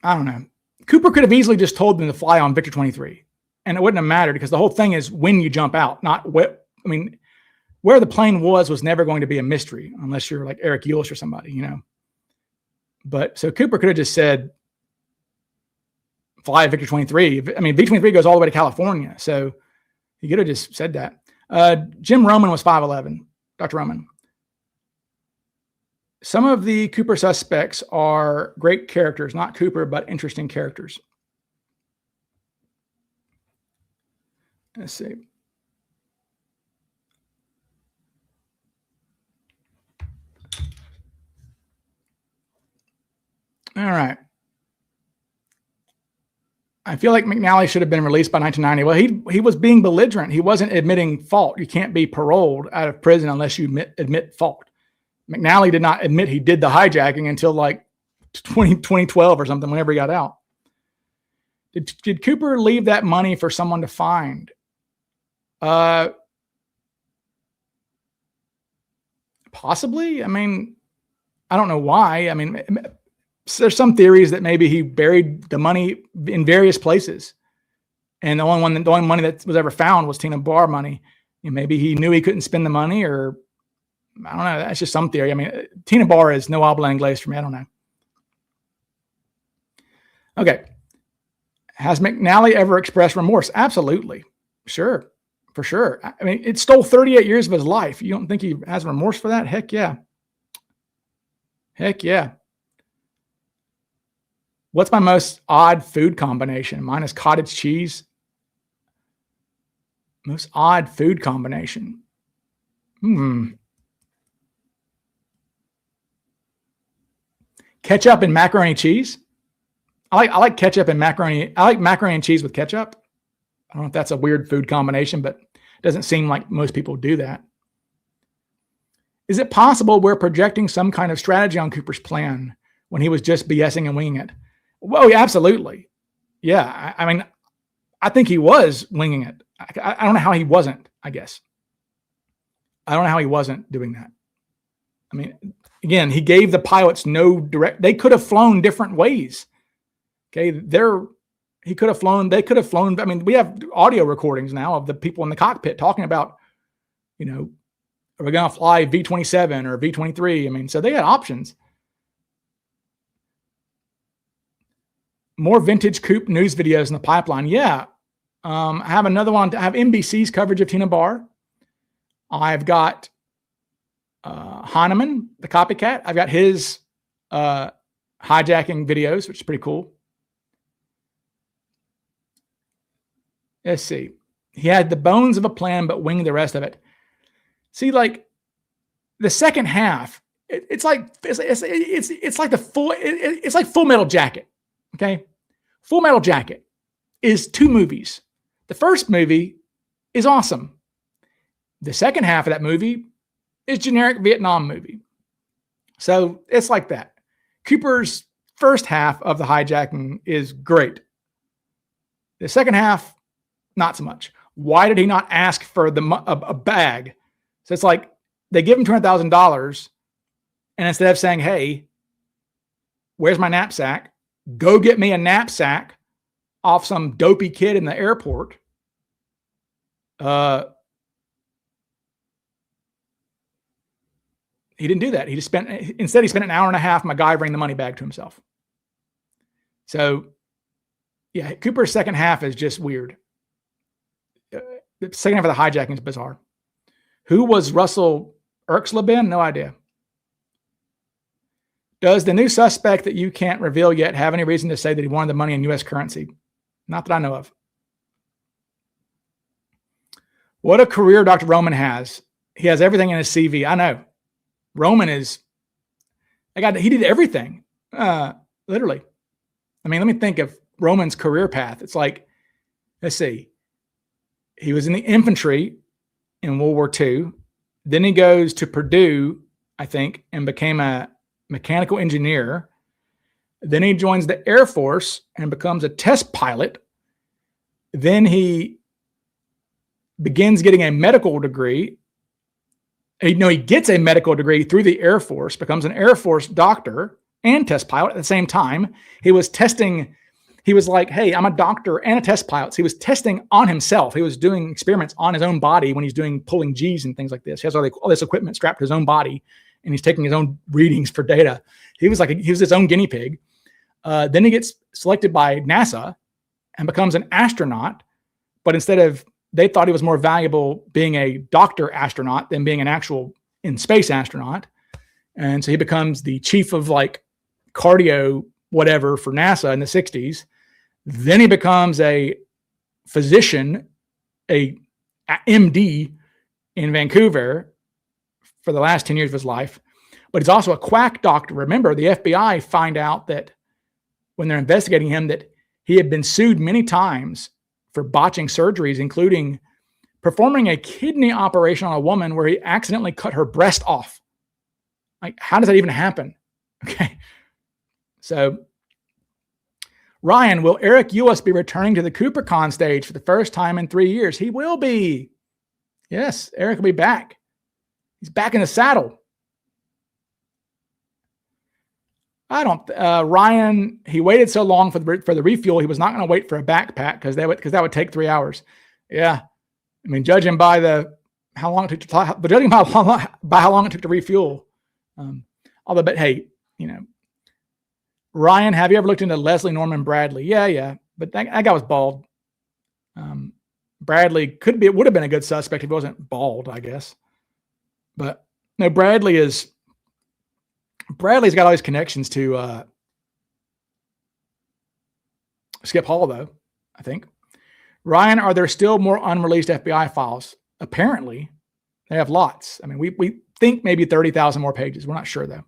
I don't know. Cooper could have easily just told them to fly on Victor 23, and it wouldn't have mattered because the whole thing is when you jump out, not what. I mean, where the plane was never going to be a mystery unless you're like Eric Eulish or somebody, you know. But so Cooper could have just said, fly Victor 23. I mean, V-23 goes all the way to California. So he could have just said that. Jim Roman was 5'11", Dr. Roman. Some of the Cooper suspects are great characters, not Cooper, but interesting characters. Let's see. All right. I feel like McNally should have been released by 1990. Well, he was being belligerent. He wasn't admitting fault. You can't be paroled out of prison unless you admit fault. McNally did not admit he did the hijacking until like 2012 or something, whenever he got out. Did Cooper leave that money for someone to find? Possibly. I mean, I don't know why. I mean, there's some theories that maybe he buried the money in various places, and the only money that was ever found was Tina Barr money. And maybe he knew he couldn't spend the money, or I don't know. That's just some theory. I mean, Tina Barr is no habla inglés for me. I don't know. Okay. Has McNally ever expressed remorse? Absolutely. Sure. For sure. I mean, it stole 38 years of his life. You don't think he has remorse for that? Heck yeah. Heck yeah. What's my most odd food combination? Mine is cottage cheese. Most odd food combination. Ketchup and macaroni cheese. I like ketchup and macaroni. I like macaroni and cheese with ketchup. I don't know if that's a weird food combination, but it doesn't seem like most people do that. Is it possible we're projecting some kind of strategy on Cooper's plan when he was just BSing and winging it? Well, yeah, absolutely. Yeah. I mean, I think he was winging it. I don't know how he wasn't, I guess. I don't know how he wasn't doing that. I mean, again, he gave the pilots no direct, they could have flown different ways. Okay. He could have flown, they could have flown. I mean, we have audio recordings now of the people in the cockpit talking about, you know, are we going to fly V-27 or V-23? I mean, so they had options. more vintage Coop news videos in the pipeline. Yeah. I have another one. I have NBC's coverage of Tina Barr. I've got Heineman, the copycat. I've got his hijacking videos, which is pretty cool. Let's see. He had the bones of a plan, but winged the rest of it. See, like the second half, it's like Full Metal Jacket. Okay, Full Metal Jacket is 2 movies. The first movie is awesome. The second half of that movie is generic Vietnam movie. So it's like that. Cooper's first half of the hijacking is great. The second half, not so much. Why did he not ask for a bag? So it's like they give him $200,000, and instead of saying, "Hey, where's my knapsack? Go get me a knapsack off some dopey kid in the airport." He didn't do that. He spent an hour and a half MacGyvering the money bag to himself. So, yeah, Cooper's second half is just weird. The second half of the hijacking is bizarre. Who was Russell Erxleben? No idea. Does the new suspect that you can't reveal yet have any reason to say that he wanted the money in U.S. currency? Not that I know of. What a career Dr. Roman has. He has everything in his CV. I know. Roman is, he did everything. Literally. I mean, let me think of Roman's career path. It's like, let's see. He was in the infantry in World War II. Then he goes to Purdue, I think, and became a mechanical engineer. Then he joins the Air Force and becomes a test pilot. Then he begins getting a medical degree. He gets a medical degree through the Air Force, becomes an Air Force doctor and test pilot at the same time. He was testing. He was like, hey, I'm a doctor and a test pilot. So he was testing on himself. He was doing experiments on his own body when he's doing pulling G's and things like this. He has all this equipment strapped to his own body, and he's taking his own readings for data. He was his own guinea pig. Then he gets selected by NASA and becomes an astronaut. But they thought he was more valuable being a doctor astronaut than being an actual in space astronaut. And so he becomes the chief of cardio whatever for NASA in the 60s. Then he becomes a physician, a MD in Vancouver for the last 10 years of his life. But he's also a quack doctor. Remember, the FBI find out that when they're investigating him, that he had been sued many times for botching surgeries, including performing a kidney operation on a woman where he accidentally cut her breast off. How does that even happen? Okay. So, Ryan, will Eric Ewes be returning to the CooperCon stage for the first time in 3 years? He will be. Yes, Eric will be back. He's back in the saddle. Ryan, he waited so long for the refuel. He was not going to wait for a backpack because that would take 3 hours. Yeah. I mean, judging by how long it took to refuel. But hey, Ryan, have you ever looked into Leslie Norman Bradley? Yeah. But that guy was bald. Bradley would have been a good suspect if he wasn't bald, I guess. But no, Bradley's got all these connections to Skip Hall, though, I think. Ryan, are there still more unreleased FBI files? Apparently, they have lots. I mean, we think maybe 30,000 more pages. We're not sure, though.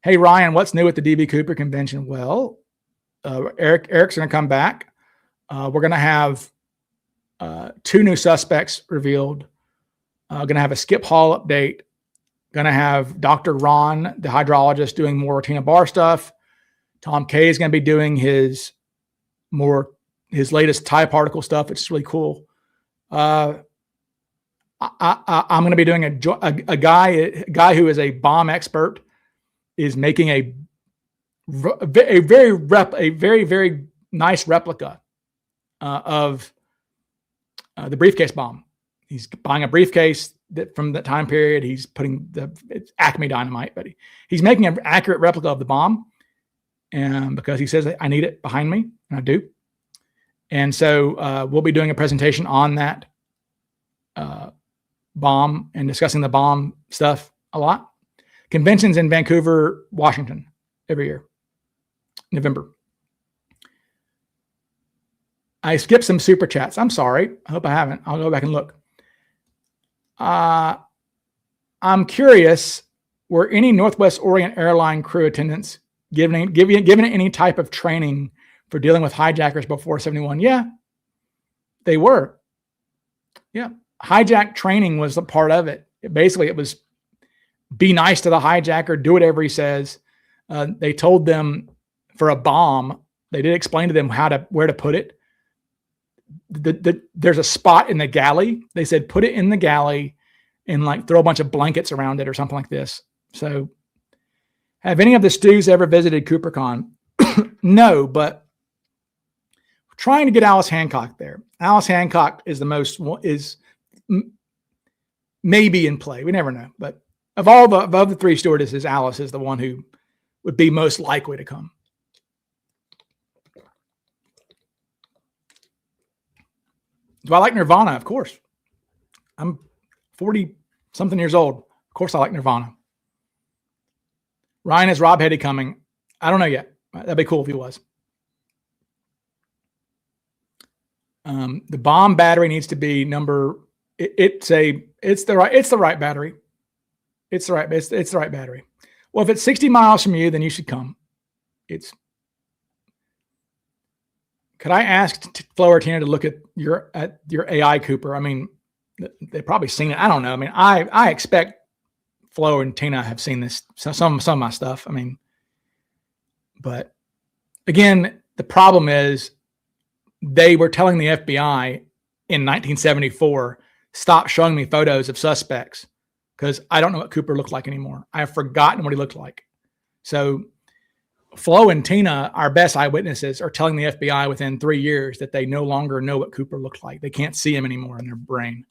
Hey, Ryan, what's new at the DB Cooper convention? Well, Eric's going to come back. We're going to have 2 new suspects revealed. Going to have a Skip Hall update. Going to have Dr. Ron, the hydrologist, doing more Tina Barr stuff. Tom Kay is going to be doing his latest tie particle stuff. It's really cool. I'm going to be doing a guy who is a bomb expert is making a very, very nice replica of the briefcase bomb. He's buying a briefcase from that time period. He's putting it's Acme dynamite, but he's making an accurate replica of the bomb. and because he says I need it behind me, and I do. And so we'll be doing a presentation on that bomb and discussing the bomb stuff a lot. Conventions in Vancouver, Washington, every year, November. I skipped some super chats. I'm sorry. I hope I haven't. I'll go back and look. I'm curious, were any Northwest Orient airline crew attendants given any type of training for dealing with hijackers before 71? Yeah, they were. Yeah. Hijack training was a part of it. Basically, it was be nice to the hijacker, do whatever he says. They told them for a bomb, they did explain to them where to put it. There's a spot in the galley. They said, put it in the galley and like throw a bunch of blankets around it or something like this. So have any of the stews ever visited CooperCon? No, but trying to get Alice Hancock there. Alice Hancock is maybe in play. We never know. But of the three stewardesses, Alice is the one who would be most likely to come. Do I like Nirvana? Of course. I'm 40-something years old. Of course I like Nirvana. Ryan, is Rob Hetty coming? I don't know yet. That'd be cool if he was. The bomb battery needs to be it's the right battery. It's the right battery. Well, if it's 60 miles from you, then you should come. Could I ask Flo or Tina to look at your AI Cooper? I mean, they've probably seen it. I don't know. I mean, I expect Flo and Tina have seen this, some of my stuff. I mean, but again, the problem is they were telling the FBI in 1974, stop showing me photos of suspects because I don't know what Cooper looked like anymore. I have forgotten what he looked like. So Flo and Tina, our best eyewitnesses, are telling the FBI within 3 years that they no longer know what Cooper looked like. They can't see him anymore in their brain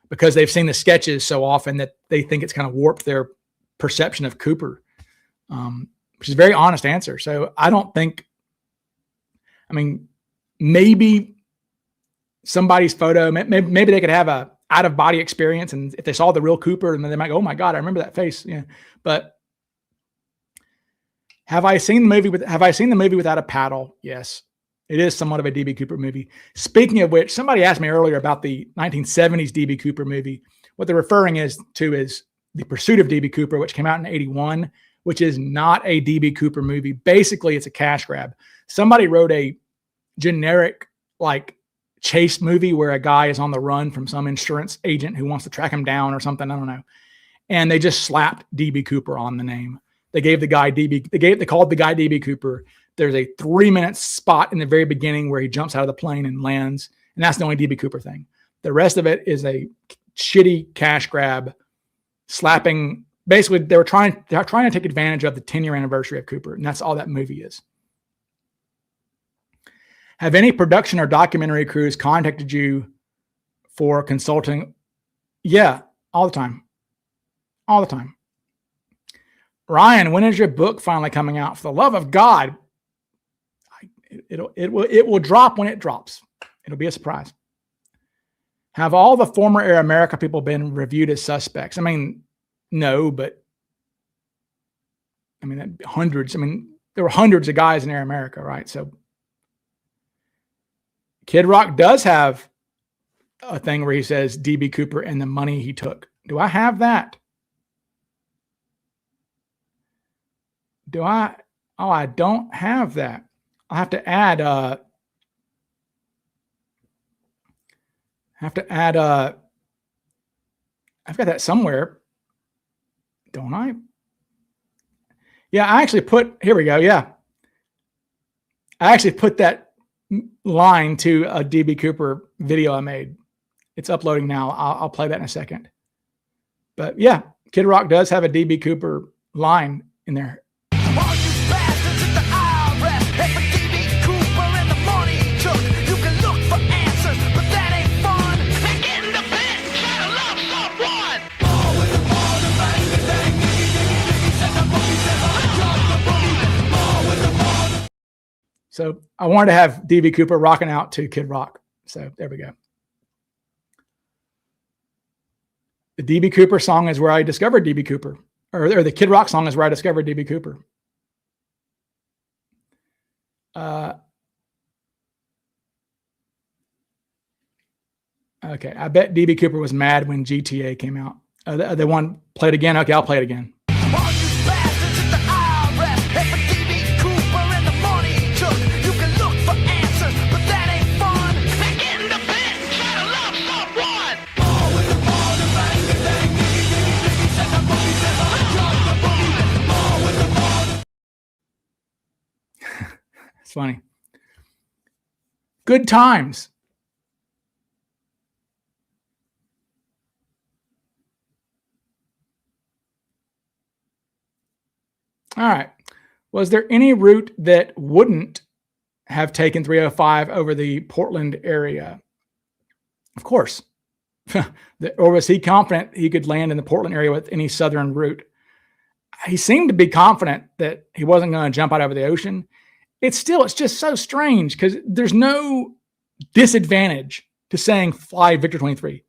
because they've seen the sketches so often that they think it's kind of warped their perception of Cooper, which is a very honest answer. So I don't think, I mean, maybe somebody's photo, maybe they could have a out of body experience. And if they saw the real Cooper, and then they might go, oh my God, I remember that face. Yeah. But have I seen the movie Without a Paddle? Yes. It is somewhat of a DB Cooper movie. Speaking of which, somebody asked me earlier about the 1970s DB Cooper movie. What they're referring to is The Pursuit of DB Cooper, which came out in 81, which is not a DB Cooper movie. Basically, it's a cash grab. Somebody wrote a generic like chase movie where a guy is on the run from some insurance agent who wants to track him down or something. I don't know. And they just slapped DB Cooper on the name. They gave the guy they called the guy DB Cooper. There's a 3-minute spot in the very beginning where he jumps out of the plane and lands. And that's the only DB Cooper thing. The rest of it is a shitty cash grab, slapping. Basically, they're trying to take advantage of the 10-year anniversary of Cooper. And that's all that movie is. Have any production or documentary crews contacted you for consulting? Yeah, all the time. All the time. Ryan, when is your book finally coming out? For the love of God, it will drop when it drops. It'll be a surprise. Have all the former Air America people been reviewed as suspects? I mean, no, but I mean, hundreds. I mean, there were hundreds of guys in Air America, right? So Kid Rock does have a thing where he says DB Cooper and the money he took. Do I have that? Do I? Oh, I don't have that. I'll have to add, I've got that somewhere. Don't I? Yeah, I actually here we go. Yeah. I actually put that line to a DB Cooper video I made. It's uploading now. I'll play that in a second. But yeah, Kid Rock does have a DB Cooper line in there. So I wanted to have DB Cooper rocking out to Kid Rock. So there we go. The DB Cooper song is where I discovered DB Cooper, or the Kid Rock song is where I discovered DB Cooper. Okay, I bet DB Cooper was mad when GTA came out. They want play it again. Okay, I'll play it again. It's funny. Good times. All right. Was there any route that wouldn't have taken 305 over the Portland area? Of course. Or was he confident he could land in the Portland area with any southern route? He seemed to be confident that he wasn't going to jump out over the ocean. It's just so strange because there's no disadvantage to saying fly Victor 23.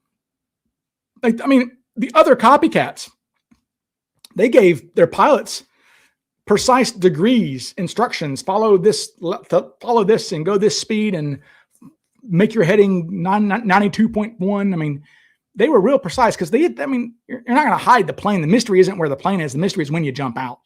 Like, I mean, the other copycats, they gave their pilots precise degrees, instructions, follow this and go this speed and make your heading 92.1. I mean, they were real precise because you're not going to hide the plane. The mystery isn't where the plane is. The mystery is when you jump out.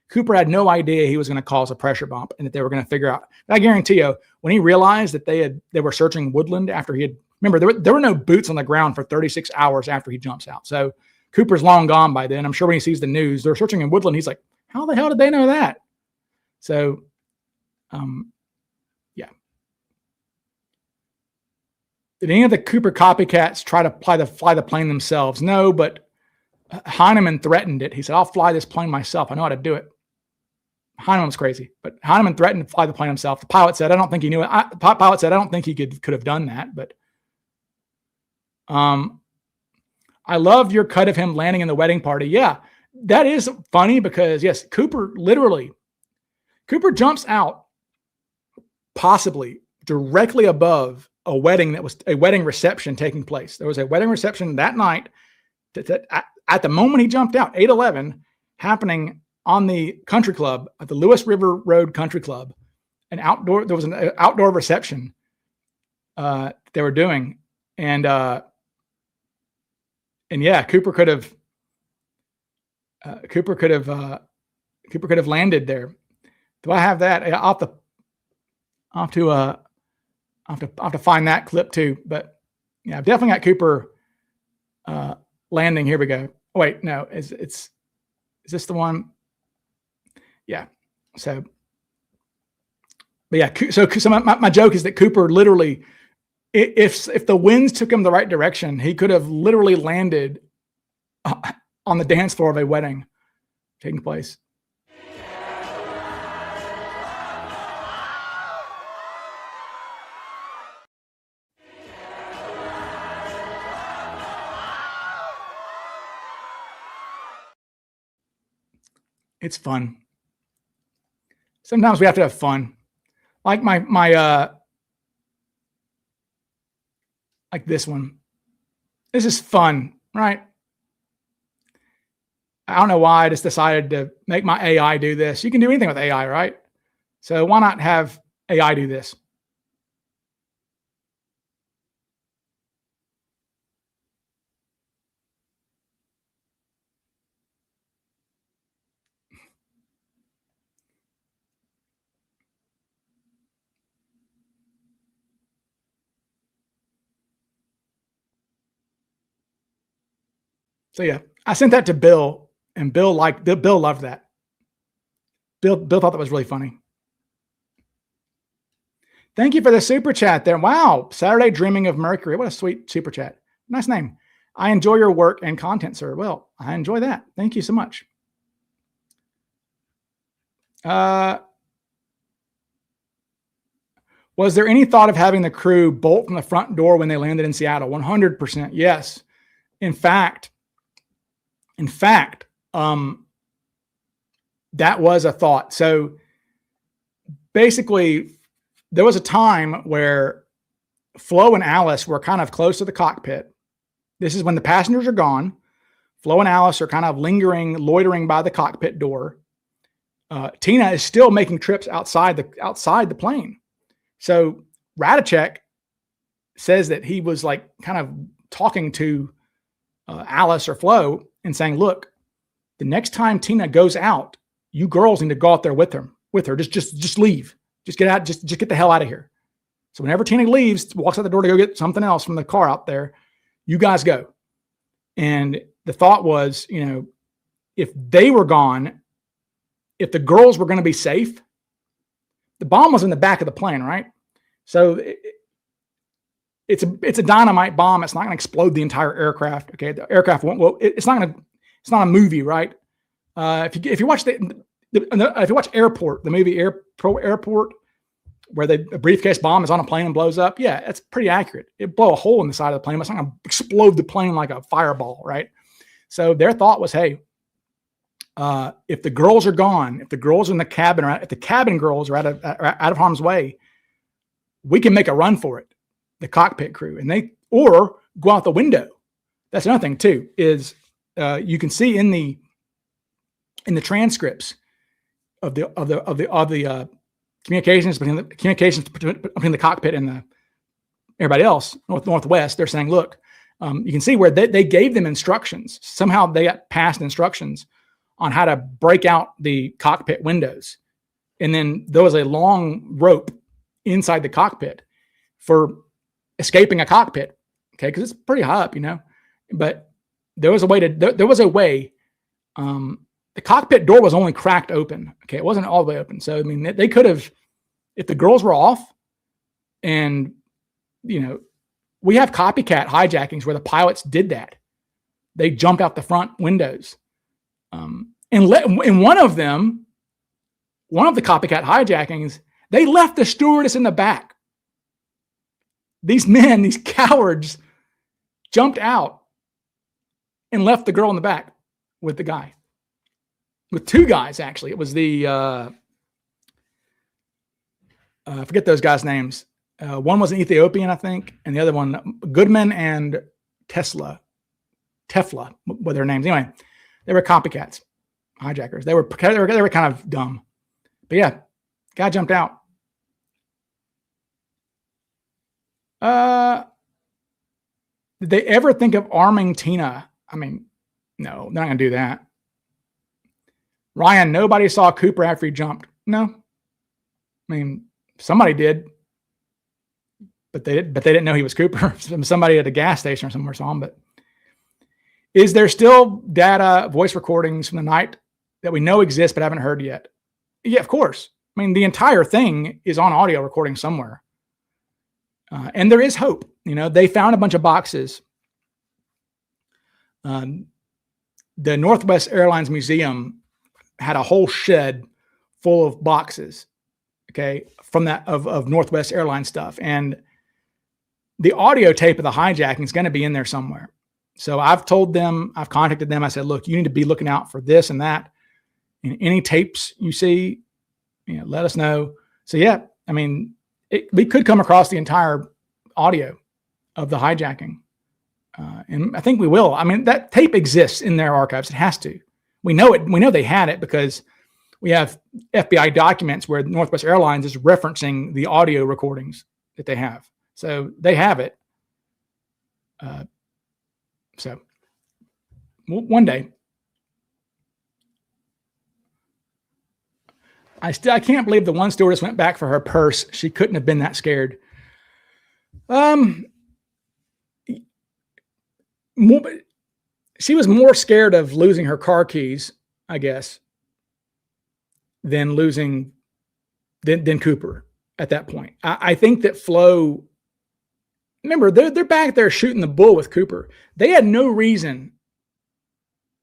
Cooper had no idea he was going to cause a pressure bump and that they were going to figure out. I guarantee you, when he realized that they were searching woodland after he had, remember, there were no boots on the ground for 36 hours after he jumps out. So Cooper's long gone by then. I'm sure when he sees the news, they're searching in woodland. He's like, how the hell did they know that? So, yeah. Did any of the Cooper copycats try to fly the plane themselves? No, but Heinemann threatened it. He said, I'll fly this plane myself. I know how to do it. Heinemann was crazy, but Heinemann threatened to fly the plane himself. The pilot said, I don't think he knew it. The pilot said, I don't think he could have done that. But I loved your cut of him landing in the wedding party. Yeah, that is funny because, yes, Cooper jumps out possibly directly above a wedding that was a wedding reception taking place. There was a wedding reception that night that at the moment he jumped out, 8/11, happening on the country club at the Lewis River Road Country Club. There was an outdoor reception they were doing. And yeah, Cooper could have landed there. Do I have that? I'll have to find that clip too. But yeah, I've definitely got Cooper landing. Here we go. Oh, wait, no, is this the one? Yeah. So, but yeah, so my joke is that Cooper literally, if the winds took him the right direction, he could have literally landed on the dance floor of a wedding taking place. It's fun. Sometimes we have to have fun. Like my like this one. This is fun, right? I don't know why I just decided to make my AI do this. You can do anything with AI, right? So why not have AI do this? So yeah, I sent that to Bill, and Bill loved that. Bill thought that was really funny. Thank you for the super chat there. Wow, Saturday Dreaming of Mercury. What a sweet super chat. Nice name. I enjoy your work and content, sir. Well, I enjoy that. Thank you so much. Was there any thought of having the crew bolt from the front door when they landed in Seattle? 100%. Yes. In fact, that was a thought. So basically, there was a time where Flo and Alice were kind of close to the cockpit. This is when the passengers are gone. Flo and Alice are kind of loitering by the cockpit door. Tina is still making trips outside the plane. So Radicek says that he was like kind of talking to Alice or Flo and saying, look, the next time Tina goes out, you girls need to go out there with her. Just leave. Just get out. Just get the hell out of here. So whenever Tina leaves, walks out the door to go get something else from the car out there, you guys go. And the thought was, you know, if they were gone, if the girls were going to be safe, the bomb was in the back of the plane, right? So it's a dynamite bomb. It's not going to explode the entire aircraft. Okay, the aircraft won't. Well, it's not a movie, right? If you watch if you watch Airport, the movie Airport, where a briefcase bomb is on a plane and blows up, yeah, it's pretty accurate. It blow a hole in the side of the plane, but it's not going to explode the plane like a fireball, right? So their thought was, hey, if the girls are gone, if the girls in the cabin if the cabin girls are out of harm's way, we can make a run for it, the cockpit crew, or go out the window. That's another thing too, is you can see in the transcripts of the communications between the cockpit and everybody else, Northwest. They're saying, look, you can see where they gave them instructions. Somehow they got passed instructions on how to break out the cockpit windows. And then there was a long rope inside the cockpit for escaping a cockpit. Okay. Cause it's pretty high up, you know, but there was a way. The cockpit door was only cracked open. Okay. It wasn't all the way open. So, I mean, they could have, if the girls were off and, you know, we have copycat hijackings where the pilots did that. They jumped out the front windows. And one of the copycat hijackings, they left the stewardess in the back. These men, these cowards, jumped out and left the girl in the back with the guy. With two guys, actually. It was the, I forget those guys' names. One was an Ethiopian, I think, and the other one, Goodman and Tefla, were their names. Anyway, they were copycats, hijackers. They were kind of dumb. But yeah, guy jumped out. Did they ever think of arming Tina? I mean, no, they're not going to do that. Ryan, nobody saw Cooper after he jumped. No. I mean, somebody did. But they didn't know he was Cooper. Somebody at a gas station or somewhere saw him. But is there still data, voice recordings from the night that we know exist but haven't heard yet? Yeah, of course. I mean, the entire thing is on audio recording somewhere. And there is hope. You know, they found a bunch of boxes. The Northwest Airlines Museum had a whole shed full of boxes, okay, from that of Northwest Airlines stuff. And the audio tape of the hijacking is going to be in there somewhere. So I've contacted them. I said, look, you need to be looking out for this and that. And any tapes you see, you know, let us know. So yeah, I mean, we could come across the entire audio of the hijacking. And I think we will. I mean, that tape exists in their archives. It has to. We know it. We know they had it because we have FBI documents where Northwest Airlines is referencing the audio recordings that they have. So they have it. So one day, I can't believe the one stewardess went back for her purse. She couldn't have been that scared. She was more scared of losing her car keys, I guess, than Cooper at that point. I think that Flo, remember, they're back there shooting the bull with Cooper. They had no reason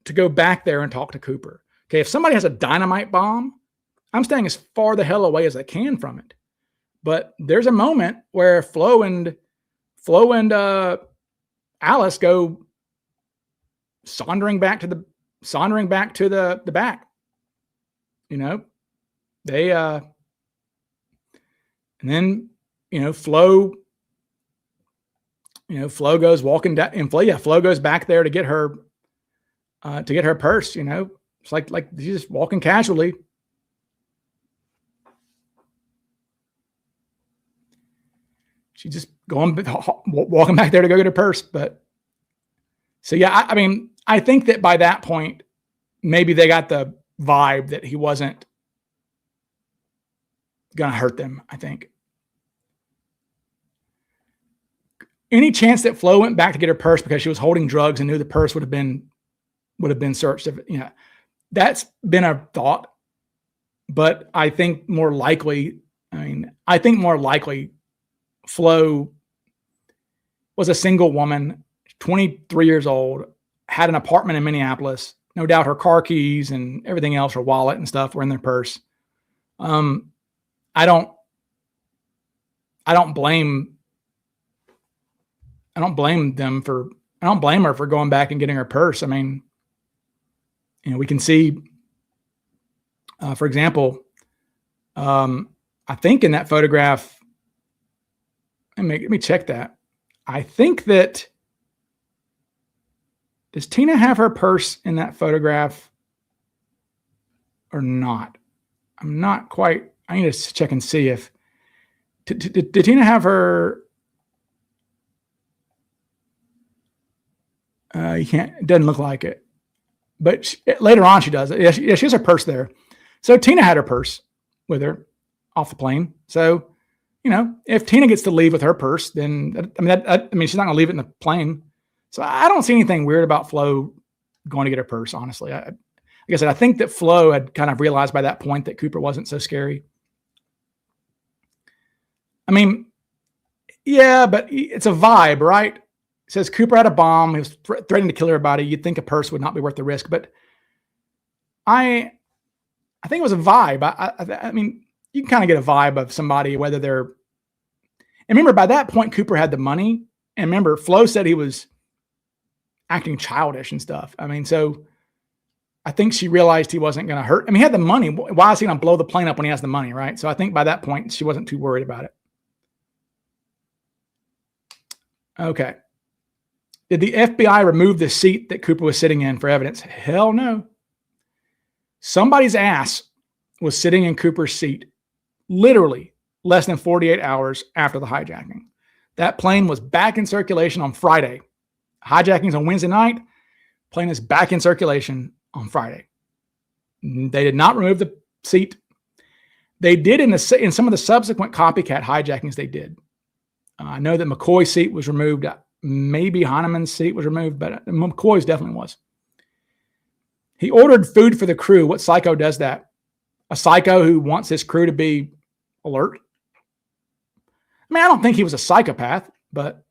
to go back there and talk to Cooper. Okay, if somebody has a dynamite bomb, I'm staying as far the hell away as I can from it. But there's a moment where Flo and Alice go sauntering back to the back. You know, And then, Flo goes walking down, and Flo goes back there to get her purse. It's like she's just walking casually. She's just walking back there to go get her purse. But so yeah, I mean, I think that by that point, maybe they got the vibe that he wasn't gonna hurt them. I think. Any chance that Flo went back to get her purse because she was holding drugs and knew the purse would have been searched? That's been a thought, but I think more likely Flo was a single woman, 23 years old, had an apartment in Minneapolis. No doubt her car keys and everything else, her wallet and stuff, were in their purse. I don't blame her for going back and getting her purse. I mean, we can see, for example, I think in that photograph, let me check that. I think that, does Tina have her purse in that photograph or not? I'm not quite, I need to check and see if, did Tina have her? You can't, it doesn't look like it, but later on she does. Yeah, she has her purse there. So Tina had her purse with her off the plane. So, if Tina gets to leave with her purse, then she's not going to leave it in the plane. So I don't see anything weird about Flo going to get her purse. Honestly, like I said, I think that Flo had kind of realized by that point that Cooper wasn't so scary. I mean, yeah, but it's a vibe, right? It says Cooper had a bomb. He was threatening to kill everybody. You'd think a purse would not be worth the risk, but I think it was a vibe. I mean, you can kind of get a vibe of somebody, whether they're, and remember by that point, Cooper had the money. And remember, Flo said he was acting childish and stuff. I mean, so I think she realized he wasn't going to hurt. I mean, he had the money. Why is he going to blow the plane up when he has the money, right? So I think by that point, she wasn't too worried about it. Okay. Did the FBI remove the seat that Cooper was sitting in for evidence? Hell no. Somebody's ass was sitting in Cooper's seat literally less than 48 hours after the hijacking. That plane was back in circulation on Friday. Hijacking's on Wednesday night. Plane is back in circulation on Friday. They did not remove the seat. They did in some of the subsequent copycat hijackings they did. I know that McCoy's seat was removed. Maybe Heineman's seat was removed, but McCoy's definitely was. He ordered food for the crew. What psycho does that? A psycho who wants his crew to be alert? I mean, I don't think he was a psychopath, but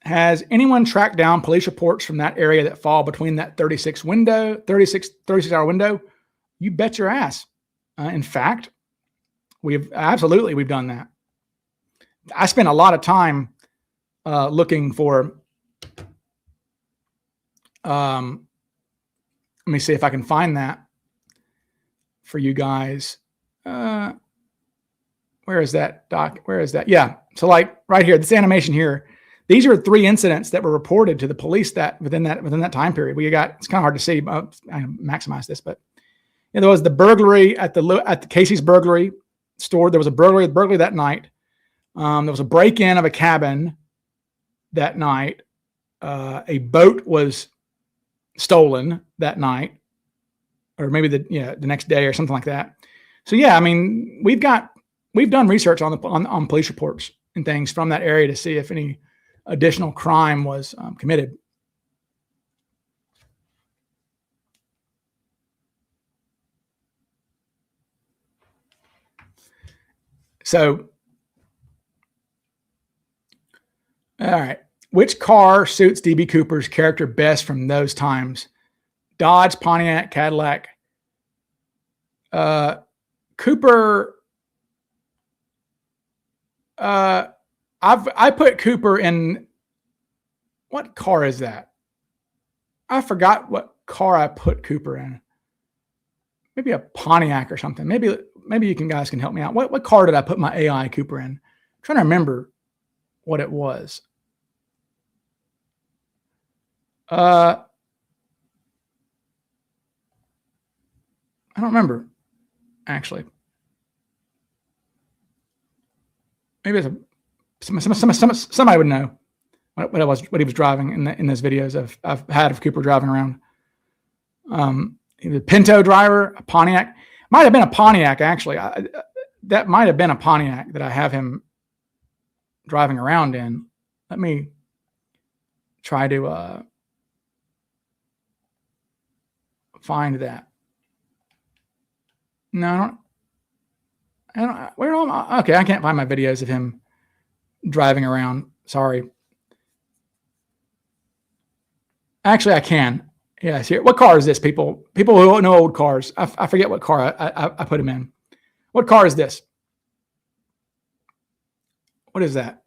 has anyone tracked down police reports from that area that fall between that 36-hour window? You bet your ass. In fact, we've done that. I spent a lot of time looking for, let me see if I can find that for you guys. Where is that, Doc? Where is that? Yeah. So like right here, this animation here, these are 3 incidents that were reported to the police that within that time period. It's kind of hard to see. I maximize this, but there was the burglary at the Casey's burglary store. There was a burglary that night. There was a break-in of a cabin that night. A boat was stolen that night, or maybe the next day or something like that. So yeah, I mean, we've done research on police reports and things from that area to see if any additional crime was committed. So, all right. Which car suits DB Cooper's character best from those times? Dodge, Pontiac, Cadillac. Cooper. I put Cooper in, what car is that? I forgot what car I put Cooper in. maybe a Pontiac or something. Maybe you guys can help me out. What car did I put my AI Cooper in? I'm trying to remember what it was. I don't remember, actually. Maybe it's somebody would know what he was driving in those videos I've had of Cooper driving around. He was a Pinto driver, a Pontiac. Might have been a Pontiac, actually. That might have been a Pontiac that I have him driving around in. Let me try to find that. No, I don't. Where am I? Okay, I can't find my videos of him driving around. Sorry. Actually, I can. Yeah, here. What car is this, people? People who know old cars. I forget what car I put him in. What car is this? What is that?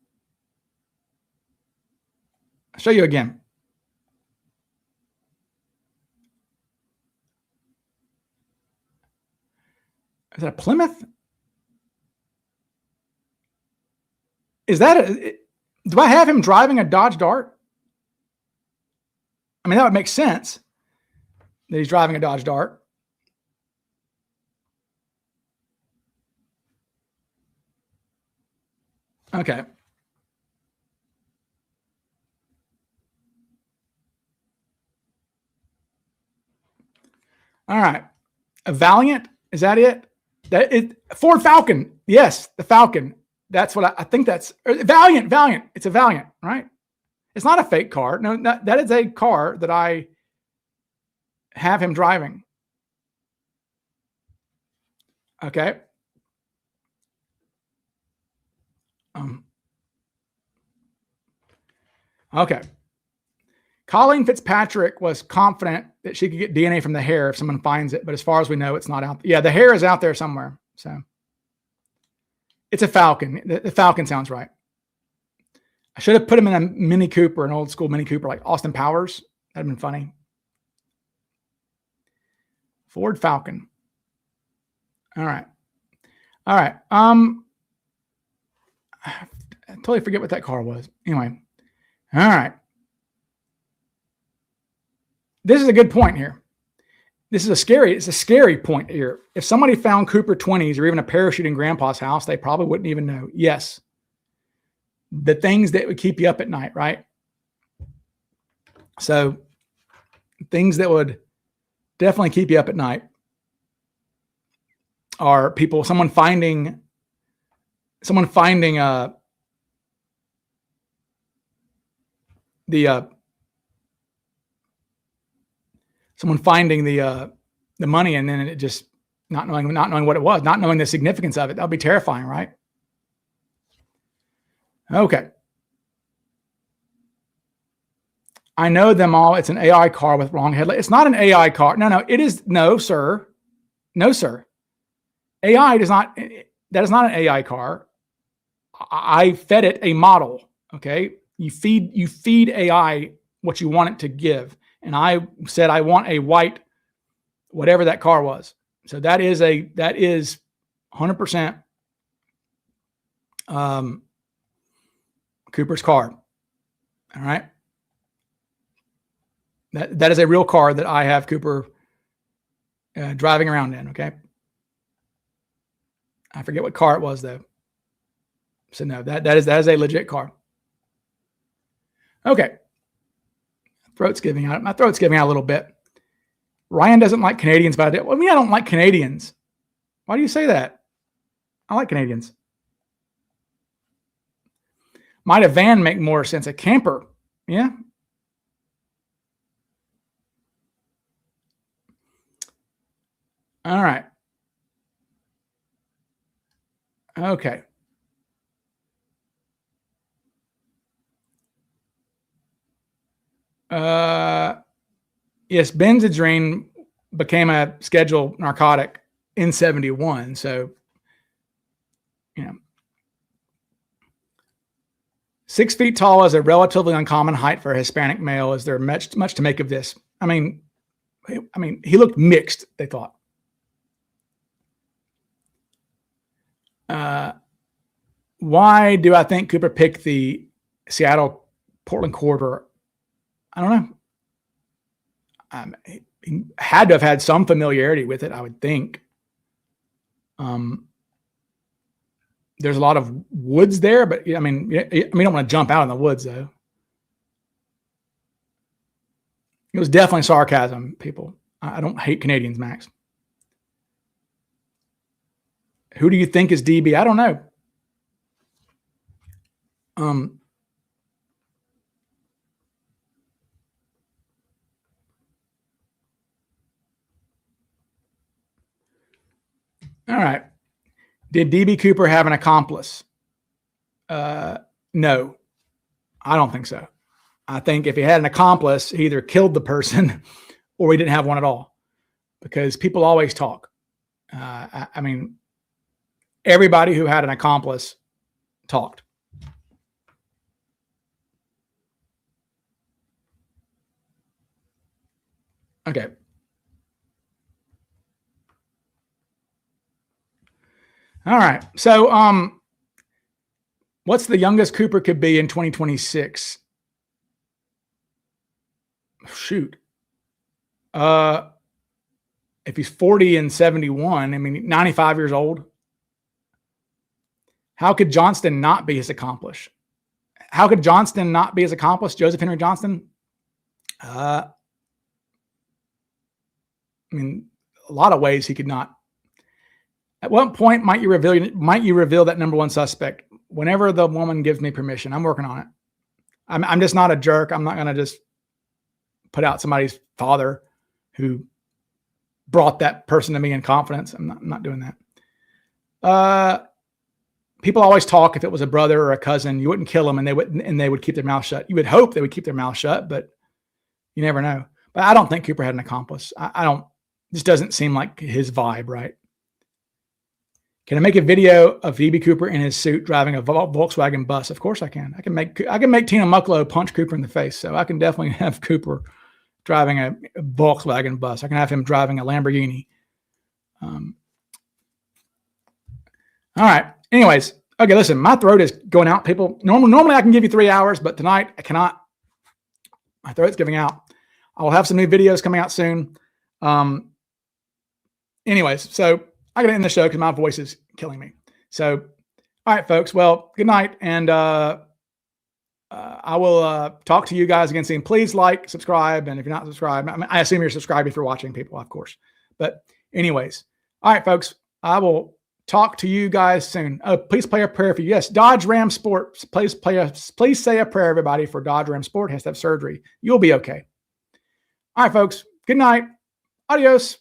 I'll show you again. Is that a Plymouth? Is that do I have him driving a Dodge Dart? I mean, that would make sense that he's driving a Dodge Dart. Okay. All right. A Valiant, is that it? Ford Falcon. Yes, the Falcon. That's what I think that's Valiant. It's a Valiant, right? It's not a fake car. No, that is a car that I have him driving. Okay. Okay. Colleen Fitzpatrick was confident that she could get DNA from the hair if someone finds it, but as far as we know, it's not out. Yeah, the hair is out there somewhere. So it's a Falcon. The Falcon sounds right. I should have put him in a Mini Cooper, an old school Mini Cooper like Austin Powers. That'd been funny. Ford Falcon. All right. I totally forget what that car was. Anyway. All right. This is a good point here. It's a scary point here. If somebody found Cooper 20s or even a parachute in grandpa's house, they probably wouldn't even know. Yes. The things that would keep you up at night, right? So things that would definitely keep you up at night are someone finding the money and then it just not knowing what it was, not knowing the significance of it. That'll be terrifying, right? Okay. I know them all. It's an AI car with wrong headlight. It's not an AI car. No, it is. No, sir. No, sir. AI does not. That is not an AI car. I fed it a model. Okay. You feed AI what you want it to give. And I said, I want a white, whatever that car was. So that is 100% Cooper's car. All right. That is a real car that I have Cooper driving around in. Okay. I forget what car it was though. So no, that is a legit car. Okay. My throat's giving out a little bit. Ryan doesn't like Canadians, but I don't like Canadians. Why do you say that? I like Canadians. Might a van make more sense? A camper. Yeah. All right. Okay. Yes, Benzedrine became a scheduled narcotic in 71. So, 6 feet tall is a relatively uncommon height for a Hispanic male. Is there much to make of this? I mean, he looked mixed, they thought. Why do I think Cooper picked the Seattle-Portland corridor? I don't know. He had to have had some familiarity with it, I would think. There's a lot of woods there, but I mean, you don't want to jump out in the woods, though. It was definitely sarcasm, people. I don't hate Canadians, Max. Who do you think is DB? I don't know. All right. Did DB Cooper have an accomplice? No, I don't think so. I think if he had an accomplice, he either killed the person or he didn't have one at all, because people always talk. I mean, everybody who had an accomplice talked. Okay. All right. So, what's the youngest Cooper could be in 2026? Shoot. If he's 40 and 71, I mean, 95 years old. How could Johnston not be his accomplice? How could Johnston not be his accomplice? Joseph Henry Johnston? I mean, a lot of ways he could not. At what point might you reveal that number one suspect? Whenever the woman gives me permission. I'm working on it. I'm just not a jerk. I'm not going to just put out somebody's father who brought that person to me in confidence. I'm not doing that. People always talk. If it was a brother or a cousin, you wouldn't kill them, and they would keep their mouth shut. You would hope they would keep their mouth shut, but you never know. But I don't think Cooper had an accomplice. I don't. This doesn't seem like his vibe, right? Can I make a video of DB Cooper in his suit driving a Volkswagen bus? Of course I can. I can make Tina Mucklow punch Cooper in the face. So I can definitely have Cooper driving a Volkswagen bus. I can have him driving a Lamborghini. All right. Anyways, okay. Listen, my throat is going out, people. Normally I can give you 3 hours, but tonight I cannot. My throat's giving out. I will have some new videos coming out soon. Anyways, so I got to end the show because my voice is killing me. So, all right, folks. Well, good night. And I will talk to you guys again soon. Please like, subscribe. And if you're not subscribed, I assume you're subscribed if you're watching, people, of course. But anyways, all right, folks. I will talk to you guys soon. Oh, please play a prayer for you. Yes, Dodge Ram Sport. Please say a prayer, everybody, for Dodge Ram Sport. Has to have surgery. You'll be okay. All right, folks. Good night. Adios.